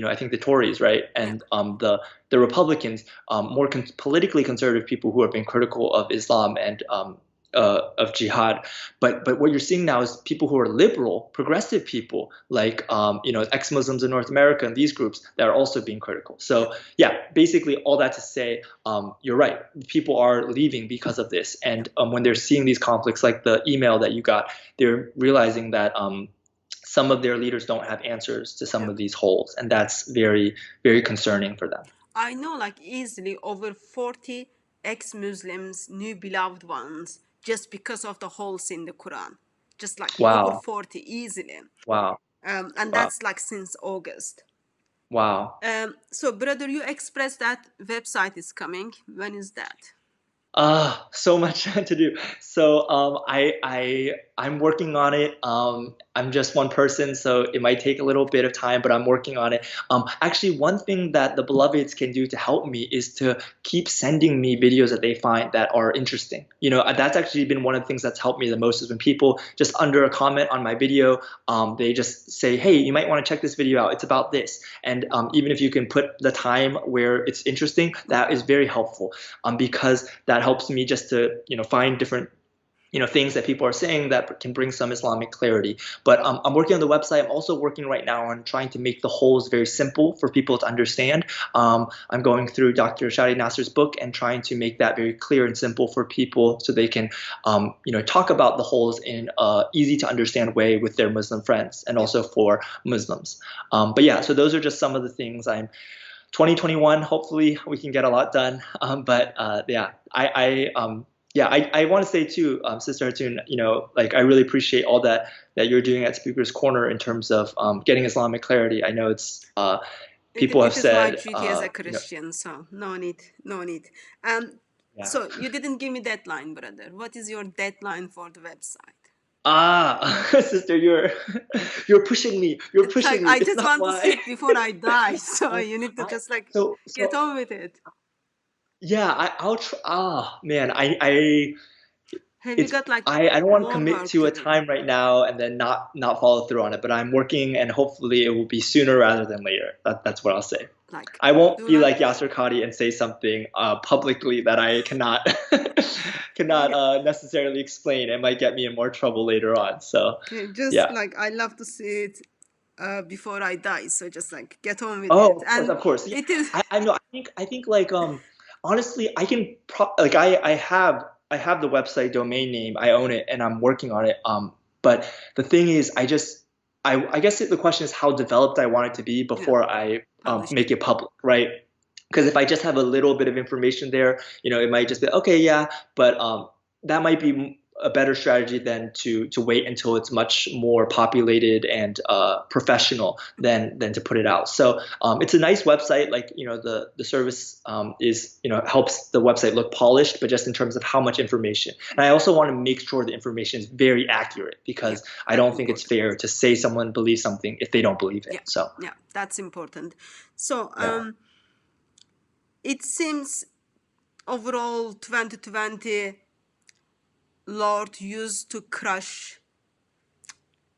I think the Tories, right, yeah. and the Republicans, more politically conservative people who have been critical of Islam and of jihad. But what you're seeing now is people who are liberal, progressive people, like ex-Muslims in North America and these groups that are also being critical. So yeah, basically all that to say, you're right. People are leaving because of this, and when they're seeing these conflicts, like the email that you got, they're realizing that some of their leaders don't have answers to some Yeah. of these holes, and that's very, very concerning for them. I know like easily over 40 ex-Muslims, new beloved ones, just because of the holes in the Quran. Just like over Wow, 40 easily. wow, And wow, that's like since August. wow. So, brother, you expressed that website is coming. When is that? So much to do. So I'm working on it. I'm just one person, so it might take a little bit of time, but I'm working on it. Actually, one thing that the beloveds can do to help me is to keep sending me videos that they find that are interesting. That's actually been one of the things that's helped me the most, is when people just under a comment on my video, they just say, "Hey, you might want to check this video out. It's about this." And even if you can put the time where it's interesting, that is very helpful, because that helps me just to find different things that people are saying that can bring some Islamic clarity. But I'm working on the website. I'm also working right now on trying to make the holes very simple for people to understand. I'm going through Dr. Shadi Nasser's book and trying to make that very clear and simple for people, so they can talk about the holes in a easy to understand way with their Muslim friends, and Yeah. also for Muslims. But yeah, so those are just some of the things. 2021, hopefully we can get a lot done. But yeah, I want to say too, Sister Hatun, like I really appreciate all that you're doing at Speaker's Corner in terms of getting Islamic clarity. I know it's people have It is my said, duty as a Christian, so no need, no need. yeah. So you didn't give me deadline, brother. What is your deadline for the website? Sister, you're pushing me. You're It's like pushing me. I It's just not want to see why. it before I die, so you need to I just like get so on with it. yeah. I'll try. Man, I Have you it's got like I don't want to more commit work to to a do? time right now and then not follow through on it, but I'm working, and hopefully it will be sooner rather than later. That's what I'll say. Like, I won't do be not. like Yasser Qadi and say something publicly that I cannot cannot Yeah, necessarily explain. It might get me in more trouble later on. So okay, just yeah. like I love to see it before I die. So just like get on with Oh, it, of course, and of course. Yeah, it is. I know. I think like honestly, I can like I have the website domain name. I own it and I'm working on it. But the thing is, I guess the question is how developed I want it to be Yeah, before I publish make it. it public, right? Because if I just have a little bit of information there, it might just be okay, yeah. But that might be a better strategy than to wait until it's much more populated and professional than to put it out. So it's a nice website. Like the service is helps the website look polished, but just in terms of how much information. And I also want to make sure the information is very accurate, Yeah, because I very don't think it's important. fair to say someone believes something if they don't believe it. Yeah, So yeah, that's important. So yeah. it seems overall 2020 Lord used to crush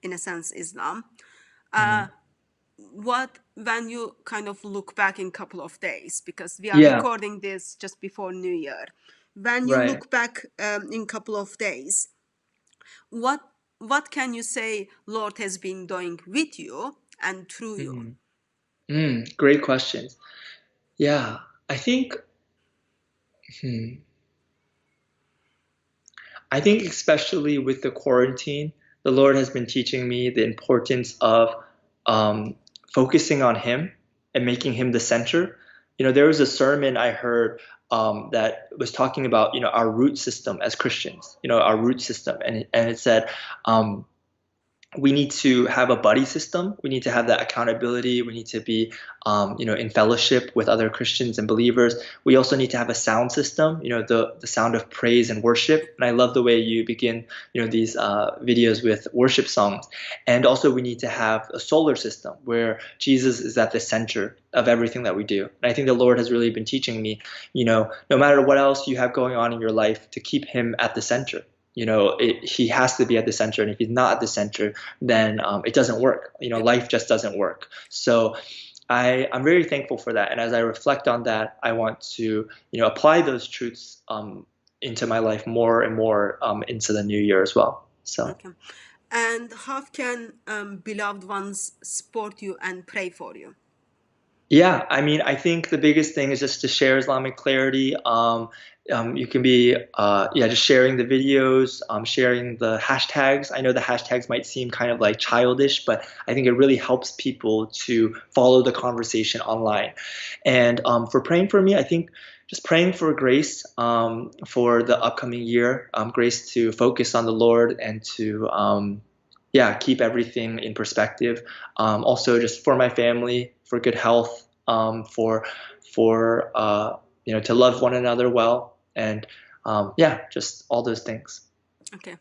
in a sense, Islam. Mhm. When you kind of look back in a couple of days, because we are Yeah, recording this just before New Year, when you right. look back in a couple of days, what what can you say Lord has been doing with you and through you? Mhm. Great questions. Yeah, I think, hmm, I think especially with the quarantine, the Lord has been teaching me the importance of um, focusing on Him and making Him the center. There was a sermon I heard that was talking about, our root system as Christians, our root system, and it said, we need to have a buddy system. We need to have that accountability. We need to be, in fellowship with other Christians and believers. We also need to have a sound system, the sound of praise and worship. And I love the way you begin, these videos with worship songs. And also we need to have a solar system where Jesus is at the center of everything that we do. And I think the Lord has really been teaching me, no matter what else you have going on in your life, to keep Him at the center. He has to be at the center, and if he's not at the center, then it doesn't work. Life just doesn't work. So I'm very thankful for that. And as I reflect on that, I want to, apply those truths into my life more and more into the new year as well. So. Okay. And how can beloved ones support you and pray for you? Yeah, I mean, I think the biggest thing is just to share Islamic clarity. You can be, yeah, just sharing the videos, sharing the hashtags. I know the hashtags might seem kind of like childish, but I think it really helps people to follow the conversation online. And for praying for me, I think just praying for grace for the upcoming year, grace to focus on the Lord and to, yeah, keep everything in perspective. Also, just for my family, for good health, for to love one another well, and yeah, just all those things. Okay.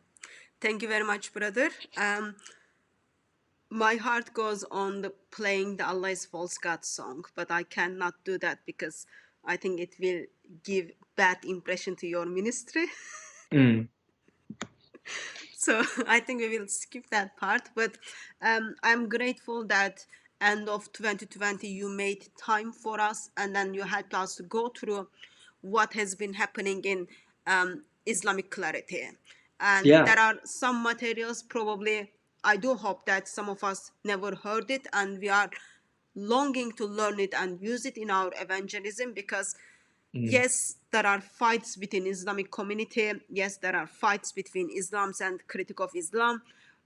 Thank you very much, brother. My heart goes on the playing the Allah is false God song, but I cannot do that because I think it will give bad impression to your ministry. Mm, So I think we will skip that part. But I'm grateful that end of 2020 you made time for us, and then you helped us to go through what has been happening in Islamic clarity. And yeah. there are some materials probably I do hope that some of us never heard it, and we are longing to learn it and use it in our evangelism, because Mm, yes, there are fights within Islamic community. Yes, there are fights between Islams and critic of Islam,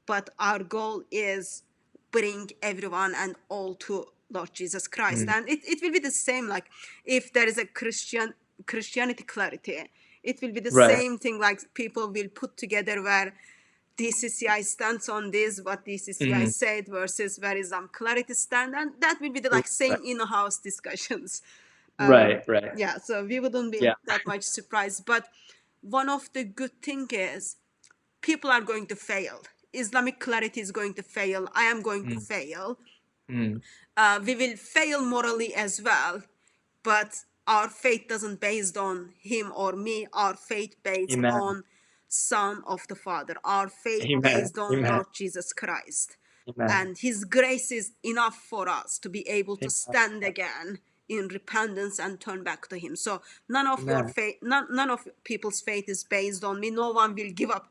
but our goal is bring everyone and all to Lord Jesus Christ. mm, And it will be the same, like if there is a Christianity clarity, it will be the right. same thing, like people will put together where DCCI stands on this, what DCCI Mm, said versus where Islam clarity stand, and that will be the like right. same in-house discussions. Right. Right. Yeah, so we wouldn't be Yeah. that much surprised. But one of the good thing is people are going to fail. Islamic clarity is going to fail. I am going to Mm, fail. mm, We will fail morally as well, but our faith doesn't based on him or me. Our faith based amen. on Son of the Father. Our faith Amen. based on Amen. Lord Jesus Christ. Amen. And His grace is enough for us to be able to Amen. stand again in repentance and turn back to Him. So none of your Amen. faith, none of people's faith is based on me. No one will give up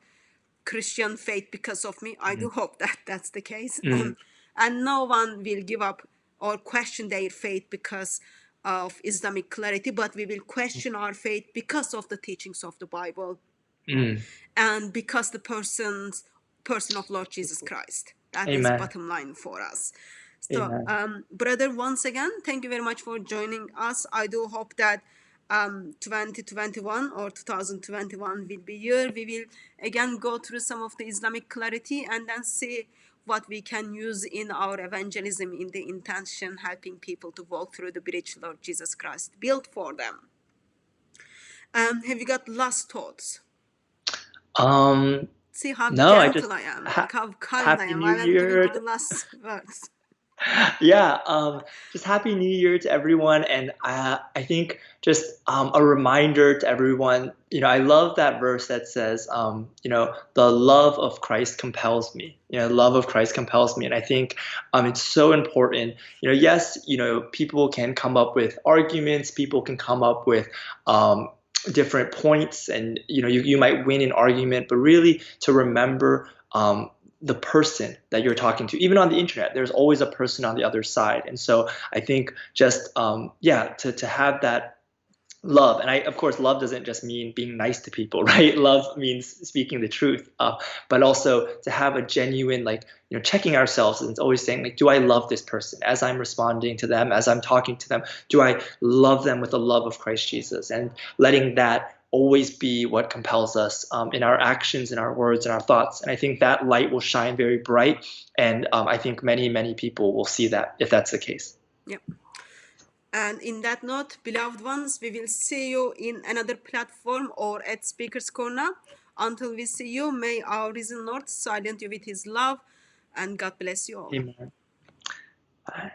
Christian faith because of me. I Mm, do hope that that's the case. mm, And no one will give up or question their faith because of Islamic clarity, but we will question our faith because of the teachings of the Bible mm. and because the person of Lord Jesus Christ. That is Amen. bottom line for us. So, Amen. brother, once again, thank you very much for joining us. I do hope that 2021 or 2021 will be year. We will again go through some of the Islamic clarity and then see what we can use in our evangelism in the intention helping people to walk through the bridge Lord Jesus Christ built for them. Have you got last thoughts? Um, See how no, I just gentle I am, ha like how kind I Happy am. New I am giving Year. you the last words. Yeah, just happy New Year to everyone, and I think just a reminder to everyone. I love that verse that says, the love of Christ compels me. Love of Christ compels me, and I think it's so important. Yes, people can come up with arguments, people can come up with different points, and you might win an argument, but really to remember. The person that you're talking to, even on the internet, there's always a person on the other side. And so I think just to have that love, and of course, love doesn't just mean being nice to people, right? Love means speaking the truth, but also to have a genuine, like, checking ourselves, and it's always saying, like, do I love this person as I'm responding to them, as I'm talking to them? Do I love them with the love of Christ Jesus? And letting that always be what compels us in our actions, in our words, and our thoughts. And I think that light will shine very bright, and I think many, many people will see that if that's the case. Yep. And in that note, beloved ones, we will see you in another platform or at Speaker's Corner. Until we see you, may our risen Lord silent you with his love, and God bless you all. Amen. Bye.